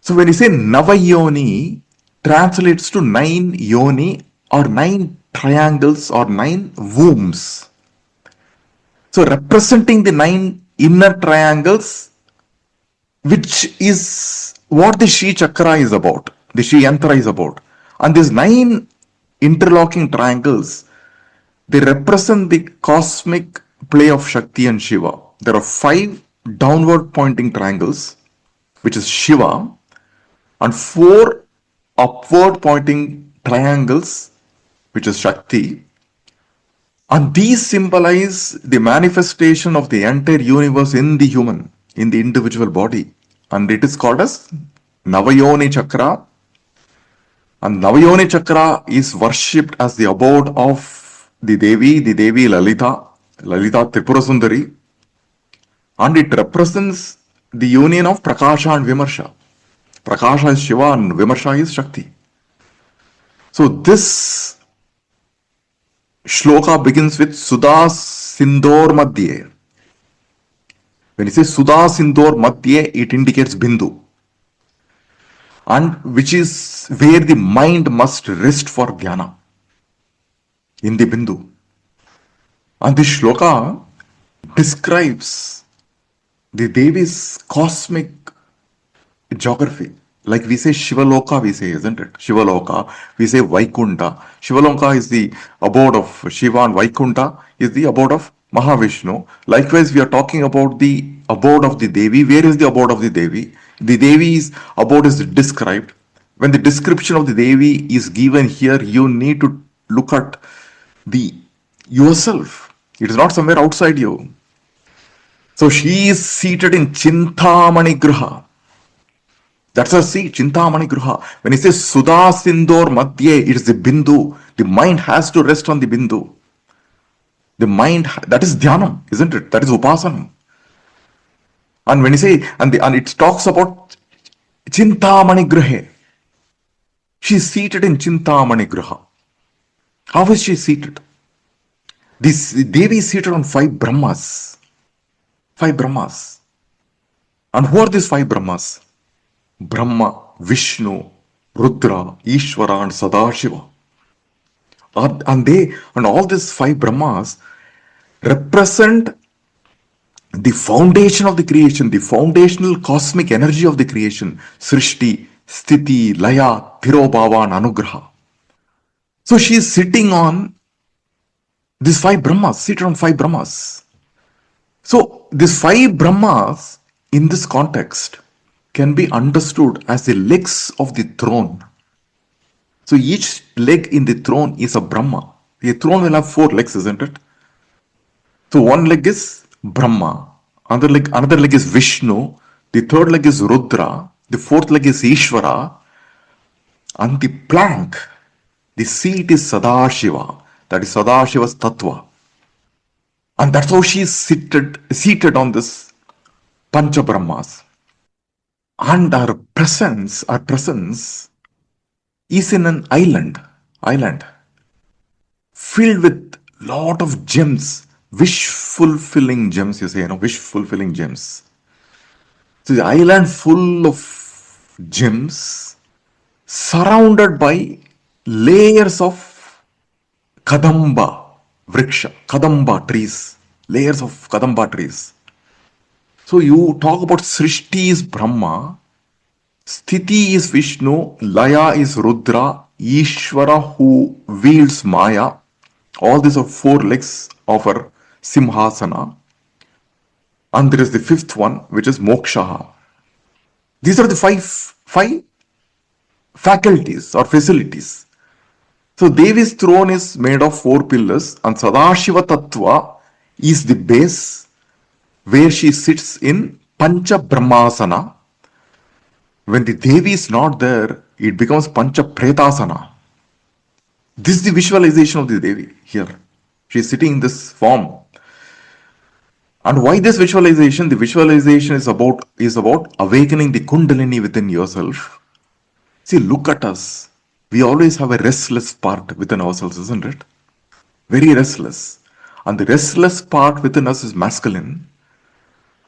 So when you say Navayoni, translates to 9 yoni or 9 triangles or 9 wombs. So representing the 9 inner triangles, which is what the Sri Chakra is about, the Sri Yantra is about. And these 9 interlocking triangles, they represent the cosmic play of Shakti and Shiva. There are 5 downward pointing triangles, which is Shiva, and 4 upward pointing triangles, which is Shakti. And these symbolize the manifestation of the entire universe in the human, in the individual body. And it is called as Navayoni Chakra. And Navayoni Chakra is worshipped as the abode of the Devi Lalita Tripura Sundari. And it represents the union of Prakasha and Vimarsha. Prakasha is Shiva and Vimarsha is Shakti. So this shloka begins with Sudha Sindor Madhye. When you say Sudha Sindor Madhye, it indicates Bindu. And which is where the mind must rest for dhyana. In the Bindu. And this shloka describes the Devi's cosmic geography. Like we say Shivaloka, we say, isn't it? Shivaloka, we say Vaikunta. Shivaloka is the abode of Shiva and Vaikunta is the abode of Mahavishnu. Likewise, we are talking about the abode of the Devi. Where is the abode of the Devi? The Devi's abode is described. When the description of the Devi is given here, you need to look at the yourself. It is not somewhere outside you. So she is seated in Chintamani Griha. That's a seat, Chintamani Griha. When he says Sudha Sindor Madhye, it is the Bindu. The mind has to rest on the Bindu. The mind, that is Dhyanam, isn't it? That is Upasanam. And when you say, and it talks about Chintamani Grihe. She is seated in Chintamani Griha. How is she seated? This Devi is seated on 5 Brahmas. 5 Brahmas. And who are these 5 Brahmas? Brahma, Vishnu, Rudra, Ishvara and Sadashiva. And all these 5 Brahmas represent the foundation of the creation, the foundational cosmic energy of the creation, Srishti, Sthiti, Laya, Tirobhava and Anugraha. So she is sitting on these 5 Brahmas, seated on 5 Brahmas. So these 5 Brahmas in this context can be understood as the legs of the throne. So each leg in the throne is a Brahma. The throne will have 4 legs, isn't it? So one leg is Brahma, another leg is Vishnu, the third leg is Rudra, the fourth leg is Ishvara, and the plank, the seat is Sadashiva, that is Sadashiva's Tattva. And that's how she is seated on this Pancha Brahmas. And our presence is in an island filled with lot of gems, wish fulfilling gems, you say, wish fulfilling gems. So the island full of gems, surrounded by layers of kadamba vriksha, kadamba trees, layers of kadamba trees. So you talk about Srishti is Brahma, Sthiti is Vishnu, Laya is Rudra, Ishvara who wields Maya. All these are four legs of our Simhasana. And there is the fifth one, which is Moksha. These are the five faculties or facilities. So Devi's throne is made of four pillars, and Sadashiva Tattva is the base where she sits in Pancha Brahmasana. When the Devi is not there, it becomes Pancha Pretasana. This is the visualization of the Devi here. She is sitting in this form. And why this visualization? The visualization is about awakening the Kundalini within yourself. See, look at us. We always have a restless part within ourselves, isn't it? Very restless. And the restless part within us is masculine.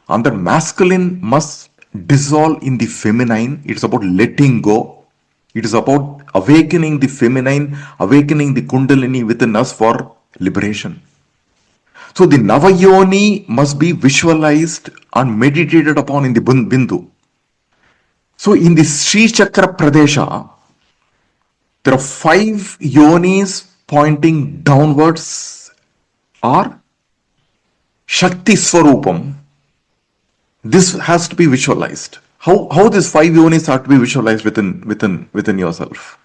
And the masculine must dissolve in the feminine. It's about letting go. It is about awakening the feminine, awakening the Kundalini within us for liberation. So the Navayoni must be visualized and meditated upon in the Bindu. So in the Sri Chakra Pradesha, there are 5 yonis pointing downwards or Shakti Swarupam. This has to be visualized. How these 5 yonis have to be visualized within yourself?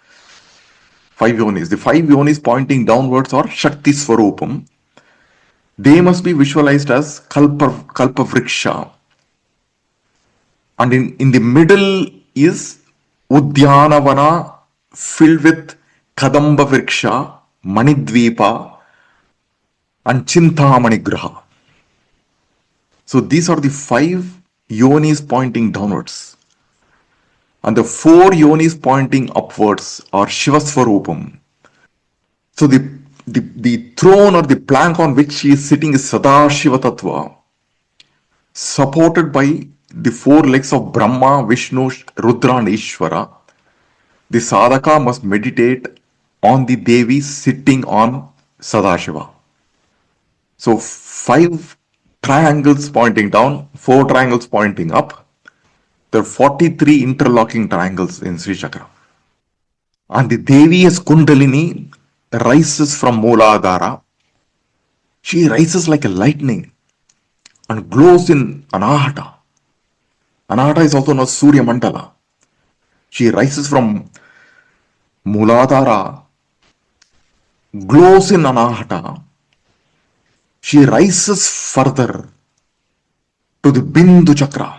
5 yonis. The 5 yonis pointing downwards or Shakti Swarupam. They must be visualized as Kalpa Vriksha. And in the middle is Udyanavana filled with Kadamba Vriksha, Manidvipa, and Chintamani Graha. So these are the 5 yonis pointing downwards. And the 4 yonis pointing upwards are Shivasvarupam. So the throne or the plank on which she is sitting is Sadashiva Tattva, supported by the 4 legs of Brahma, Vishnu, Rudra and Ishvara. The sadhaka must meditate on the Devi sitting on Sadashiva. So 5 triangles pointing down, 4 triangles pointing up. There are 43 interlocking triangles in Sri Chakra. And the Devi as Kundalini rises from Mūlādhāra. She rises like a lightning and glows in Anahata. Anahata is also known as Surya Mandala. She rises from Mūlādhāra, glows in Anahata. She rises further to the Bindu Chakra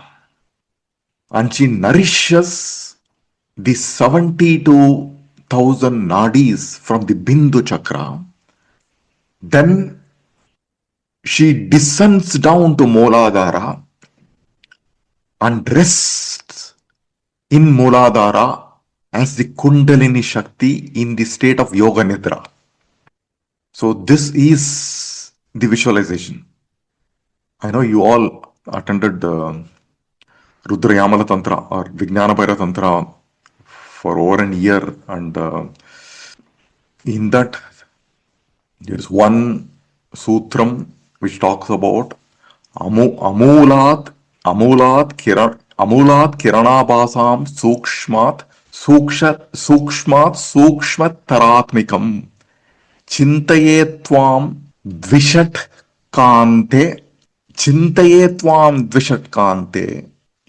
and she nourishes the 72,000 nadis from the Bindu Chakra. Then she descends down to Mūlādhāra and rests in Mūlādhāra as the Kundalini Shakti in the state of Yoga Nidra. So this is the visualization. I know you all attended the Rudra Yamala Tantra or Vijnana Bhaira Tantra for over a year, and in that there is one sutram which talks about Amulat Kiranabhasam Sukshmat Sukshmat Taratmikam Chintayetvam Dvishat Kante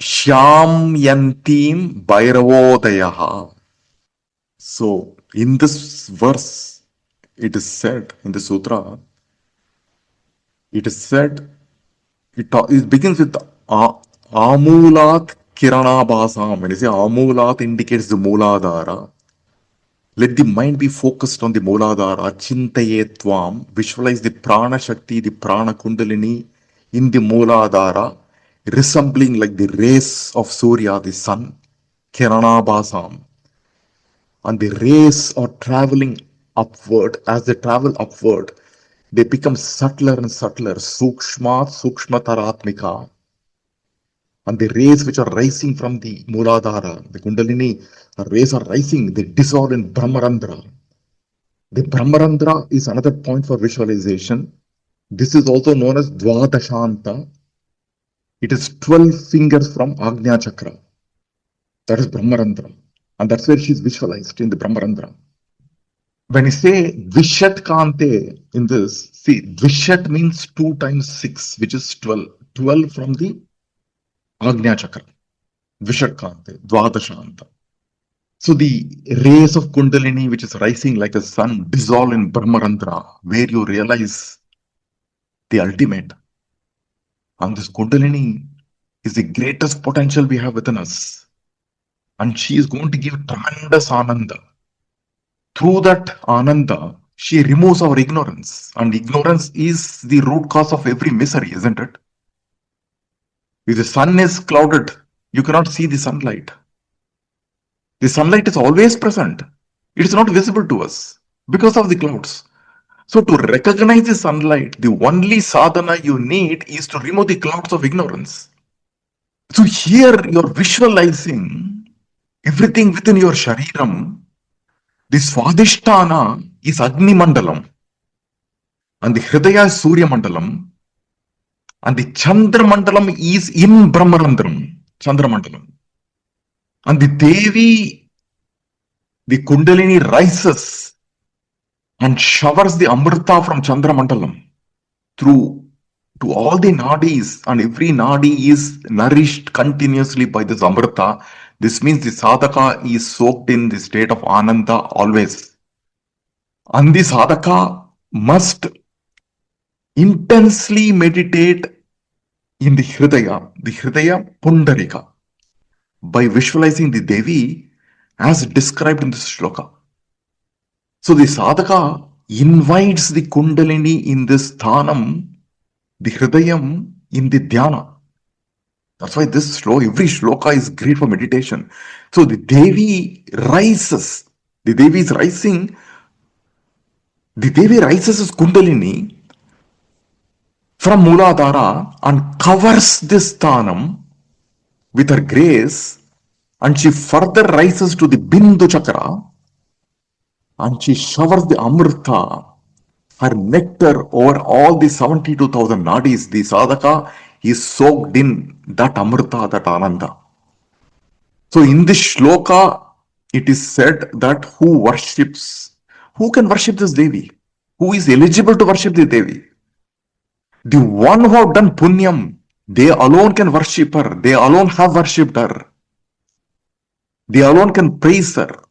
Shyam Yantim Bhairavodayaha. So in this verse, it is said in the sutra, it begins with Amulat Kiranabhasam. When you say Amulat indicates the Mūlādhāra. Let the mind be focused on the Mūlādhāra, Chintayetvam, visualize the Prana Shakti, the Prana Kundalini in the Mūlādhāra, resembling like the rays of Surya, the sun, Kiranabhasam. And the rays are traveling upward. As they travel upward, they become subtler and subtler, sukshma, sukshmataratmika. And the rays which are rising from the Mūlādhāra, the Kundalini rays are rising, they dissolve in Brahmarandhra. The Brahmarandhra is another point for visualization. This is also known as Dvadashanta. It is 12 fingers from Agnya Chakra. That is Brahmarandhra. And that's where she is visualized, in the Brahmarandhra. When you say Dvishat Kante in this, see, Dvishat means 2 times 6, which is 12. 12 from the Agnya Chakra. Dvishat Kante, Dvadashanta. So the rays of Kundalini, which is rising like the sun, dissolve in Brahmarandhra, where you realize the ultimate. And this Kundalini is the greatest potential we have within us. And she is going to give tremendous Ananda. Through that Ananda, she removes our ignorance. And ignorance is the root cause of every misery, isn't it? If the sun is clouded, you cannot see the sunlight. The sunlight is always present. It is not visible to us because of the clouds. So to recognize the sunlight, the only sadhana you need is to remove the clouds of ignorance. So here you're visualizing everything within your shariram. The Swadhisthana is Agni Mandalam, and the Hridaya is Surya Mandalam, and the Chandra Mandalam is in Brahmarandhram, Chandra Mandalam. And the Devi, the Kundalini rises and showers the Amrita from Chandra Mandalam through to all the nadis, and every nadi is nourished continuously by this Amrita. This means the sadhaka is soaked in the state of Ananda always. And the sadhaka must intensely meditate in the Hridaya Pundarika, by visualizing the Devi as described in this shloka. So the sadhaka invites the Kundalini in this sthaanam, the Hridayam in the dhyana. That's why this shloka, every shloka is great for meditation. So the Devi rises. The Devi is rising. The Devi rises as Kundalini from Mūlādhāra and covers this sthaanam with her grace, and she further rises to the Bindu Chakra and she showers the Amrita, her nectar, over all the 72,000 nadis. The sadhaka is soaked in that Amrita, that Ananda. So in this shloka, it is said that who can worship this Devi? Who is eligible to worship the Devi? The one who have done punyam, they alone can worship her. They alone have worshipped her. They alone can praise her.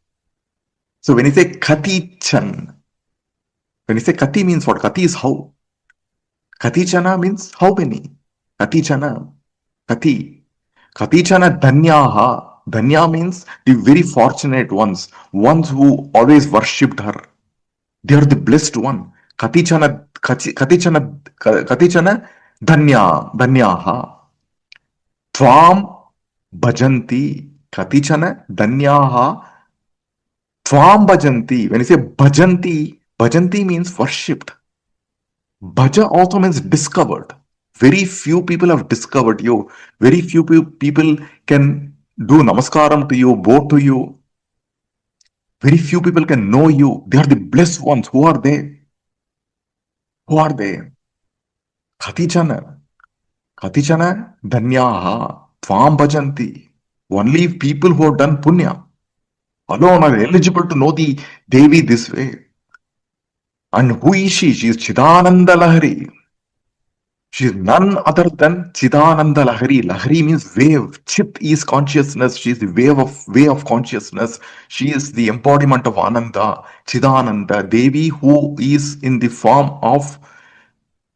So when you say Katichan, when you say Kati means what? Kati is how. Katichana means how many. Katichana, Kati. Katichana Danyaha. Danya means the very fortunate ones who always worshipped her. They are the blessed one. Katichana Danyaha. Tvam Bhajanti. Katichana Danyaha. Tvam Bhajanti. When you say Bhajanti means worshipped. Bhaja also means discovered. Very few people have discovered you. Very few people can do namaskaram to you, bow to you. Very few people can know you. They are the blessed ones. Who are they? Who are they? Katichana Danyaha Tvam Bhajanti. Only people who have done punya alone are eligible to know the Devi this way. And who is she? She is Chidananda Lahari. She is none other than Chidananda Lahari. Lahari means wave. Chit is consciousness. She is the way of consciousness. She is the embodiment of Ananda, Chidananda, Devi, who is in the form of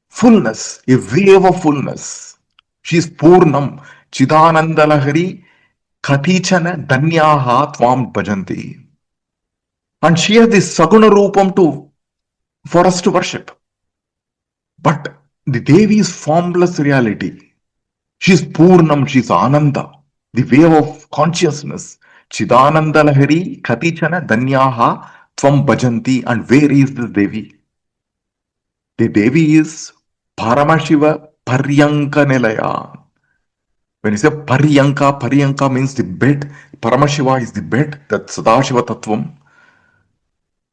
fullness, a wave of fullness. She is Purnam, Chidananda Lahari, Katichana Danyaha Tvam Bhajanti. And she has this Saguna Rupam for us to worship. But the Devi is formless reality. She is Purnam, she is Ananda, the wave of consciousness. Chidananda Lahari, Katichana Danyaha Tvam Bhajanti. And where is this Devi? The Devi is Paramesvara Paryanka Nilaya. When you say Paryanka means the bed. Paramesvara is the bed, that Sadashiva Tattvam.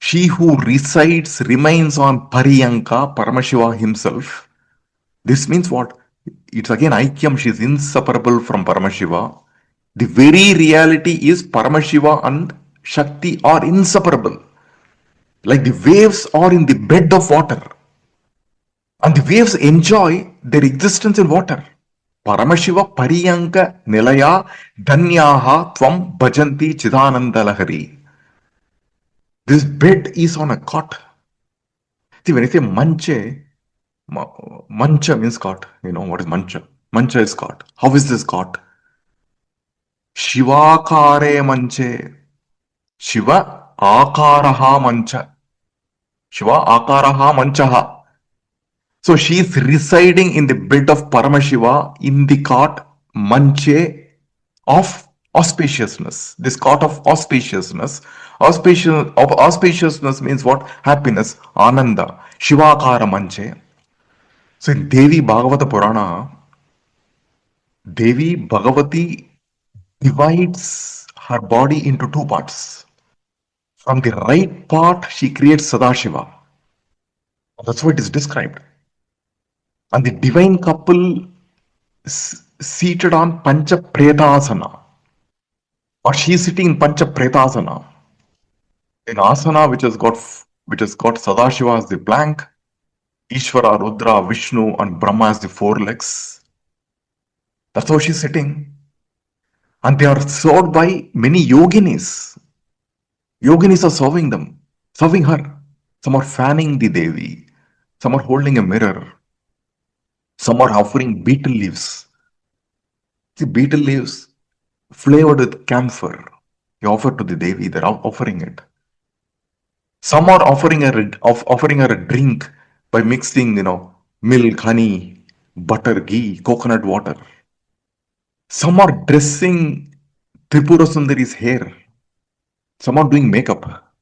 She who remains on Paryanka, Paramesvara himself. This means what? It's again Aikyam, she is inseparable from Paramesvara. The very reality is Paramesvara and Shakti are inseparable. Like the waves are in the bed of water. And the waves enjoy their existence in water. Parameshiva Pariyanka Nilaya Dhanyaha Tvam Bhajanti Chidananda Lahari. This bed is on a cot. See, when you say manche, mancha means cot. You know what is mancha? Mancha is cot. How is this cot? Shivakare manche. Shiva akaraha mancha. Shiva akaraha manchaha. So she is residing in the bed of Parameshiva in the cot manche of auspiciousness. This cot of auspiciousness. Auspiciousness means what? Happiness, ananda, Shivakara manche. So in Devi Bhagavata Purana, Devi Bhagavati divides her body into two parts. From the right part, she creates Sadashiva. That's what is described. And the divine couple seated on Pancha Pretasana, or she is sitting in Pancha Pretasana, in asana which has got Sadashiva as the plank, Ishvara, Rudra, Vishnu, and Brahma as the four legs. That's how she's sitting. And they are served by many yoginis. Yoginis are serving her. Some are fanning the Devi. Some are holding a mirror. Some are offering betel leaves. See, betel leaves flavored with camphor. You offer to the Devi, they're offering it. Some are offering her a drink by mixing, milk, honey, butter, ghee, coconut water. Some are dressing Tripura Sundari's hair. Some are doing makeup.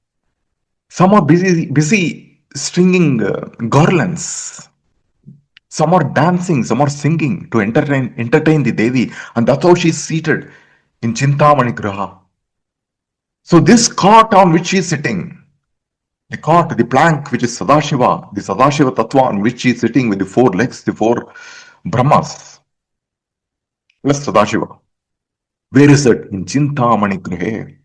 Some are busy stringing garlands. Some are dancing, some are singing to entertain the Devi, and that's how she's seated in Chintamani Graha. So this cot on which she is sitting, the cot, the plank which is Sadashiva, the Sadashiva Tattva on which she is sitting with the four legs, the four Brahmas, plus Sadashiva. Where is it? In Chintamani Graha.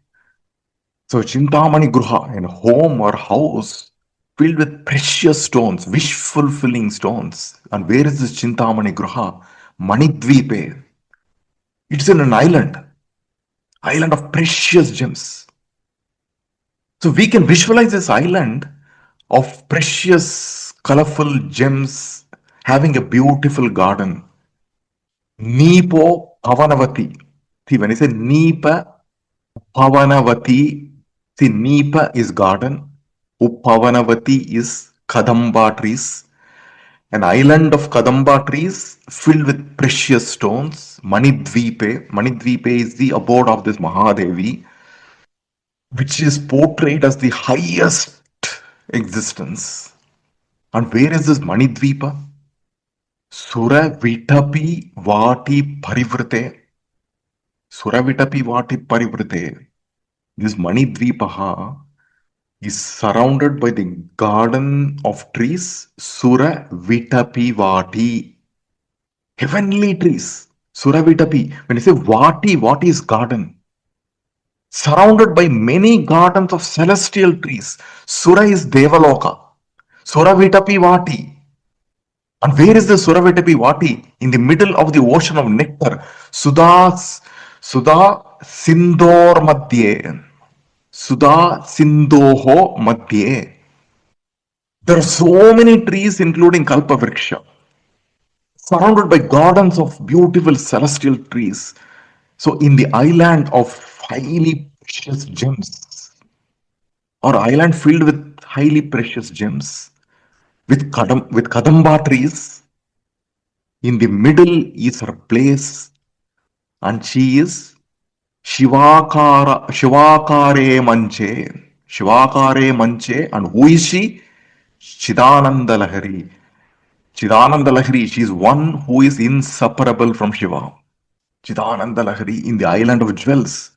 So Chintamani Graha, in a home or house filled with precious stones, wish-fulfilling stones. And where is this Chintamani Graha? Manidvipe. It's in an island of precious gems. So we can visualize this island of precious, colorful gems having a beautiful garden. Nipo Pavanavati. See, when I say Nipa Pavanavati, see, Nipa is garden. Uppavanavati is Kadamba trees. An island of Kadamba trees filled with precious stones. Manidvipe. Manidvipe is the abode of this Mahadevi, which is portrayed as the highest existence. And where is this Manidvipa? Sura Vitapi Vati Parivrite. Sura Vitapi Vati Parivrite. This Manidvipaha is surrounded by the garden of trees, Sura Vitapi Vati. Heavenly trees, Sura Vitapi. When you say Vati, Vati is garden. Surrounded by many gardens of celestial trees. Sura is Devaloka. Sura Vitapi Vati. And where is the Sura Vitapi Vati? In the middle of the ocean of nectar. Sudha Sindor Madhye. Sudha Sindoho Madhye. There are so many trees, including Kalpavriksha, surrounded by gardens of beautiful celestial trees. So, in the island of highly precious gems, or island filled with highly precious gems, with Kadamba trees, in the middle is her place, and she is Shivakare Manche. And who is she? Chidananda Lahari. Chidananda Lahari, she is one who is inseparable from Shiva. Chidananda Lahari in the island of jewels.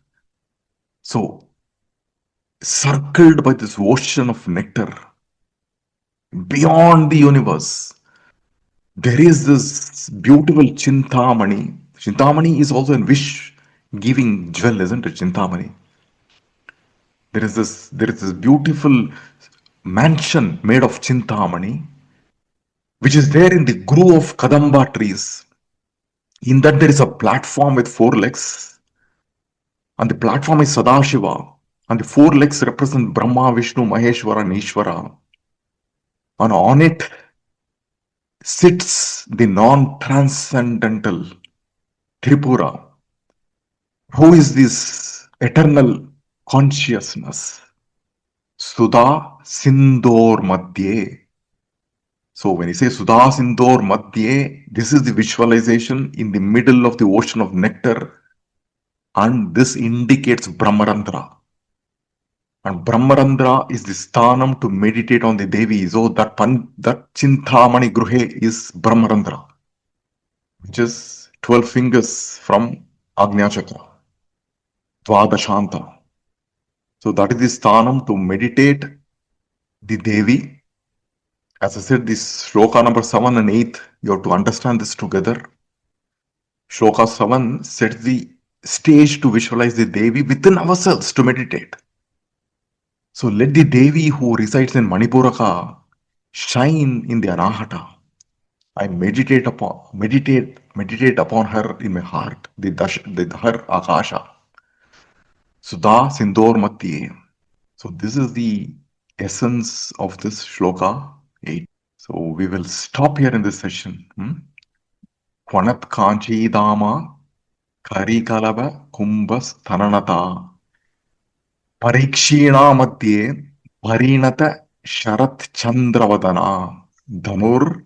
So, circled by this ocean of nectar, beyond the universe, there is this beautiful Chintamani. Chintamani is also a wish-giving jewel, isn't it? Chintamani. There is this beautiful mansion made of Chintamani, which is there in the grove of Kadamba trees. In that there is a platform with 4 legs, and the platform is Sadashiva, and the 4 legs represent Brahma, Vishnu, Maheshwara, and Ishvara. And on it sits the non-transcendental Tripura, who is this eternal consciousness. Sudha Sindor Madhye. So when you say Sudha Sindor Madhye, this is the visualization in the middle of the ocean of nectar, and this indicates Brahmarandra. And Brahmarandra is the sthaanam to meditate on the Devi. So that Chintamani Gruhe is Brahmarandra, which is 12 fingers from Agnya Chakra, Dvadashanta. So that is the sthaanam to meditate the Devi. As I said, this Shloka number 7 and 8, you have to understand this together. Shloka-7 sets the stage to visualize the Devi within ourselves to meditate. So let the Devi who resides in Manipuraka shine in the Anahata. I meditate upon her in my heart, the Dhar Akasha. Sudha Sindor Madhye. So this is the essence of this Shloka 8. So we will stop here in this session. Kvanat Kanchi Dama Karikalava Kumbas Tananata Parikshina Madhye Parinata Sharat Chandravadana Dhanur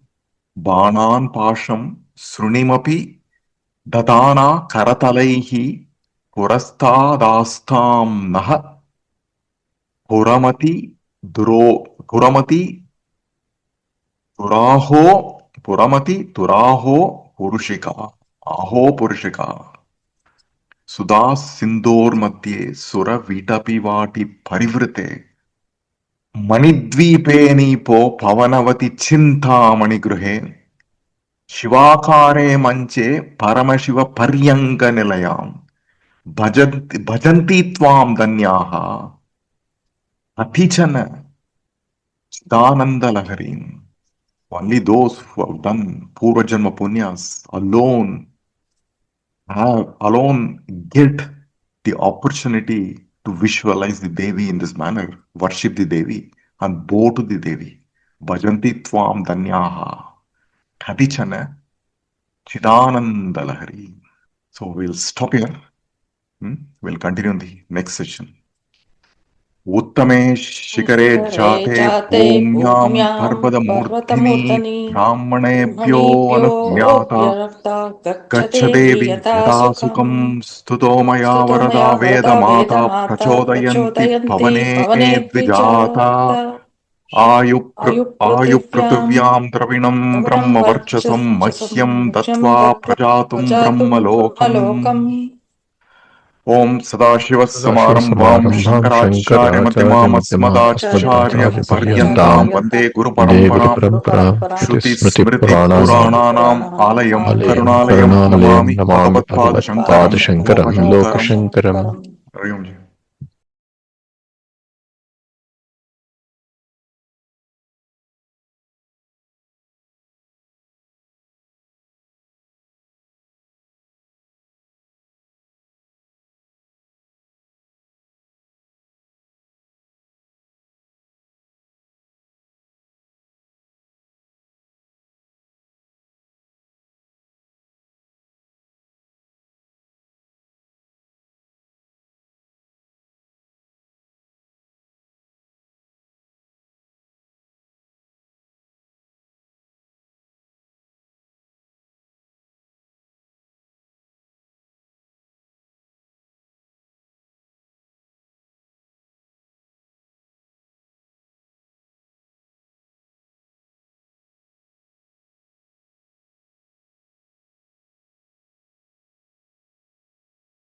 Banan Pasham Srunimapi Dadana Karatalaihi Purastadastam Naha Puramati Turaho Purushika Aho Purushika Sudha Sindor Madhye Sura Vitapi Vati Parivrite Manidvipeni Po Pavanavati Chintamani Gruhe Shivakare Manche Parameshvara Paryanga Nilayam Bhajanti Tvam Danyaha Atichana Chidananda Laharim. Only those who have done Purva Janma Punyas alone get the opportunity to visualize the Devi in this manner, worship the Devi and bow to the Devi. Bhajanti Tvam Danyaha Katichana Chidananda Lahari. So we'll stop here. We'll continue in the next session. Uttame Shikare Jate Bhumyam Parvada Murtini Brahmanebhyo Anusmyata Gachadevi Yada Sukam Stuto Maya Varada Veda Mata Prachodayanti Pavane Dvijata Ayu Prativyam Dravinam Brahma Varchasam Mahyam Dattva Prajatum Brahma Lokam. Om Sadashiva Samarambam Shankaracharya Madhyamam Asmadacharya Paryantam Vande Guru Paramparam Shruti Smriti Purananam Alayam Karunalayam Namami Bhagavad Pada Shankaram Lokashankaram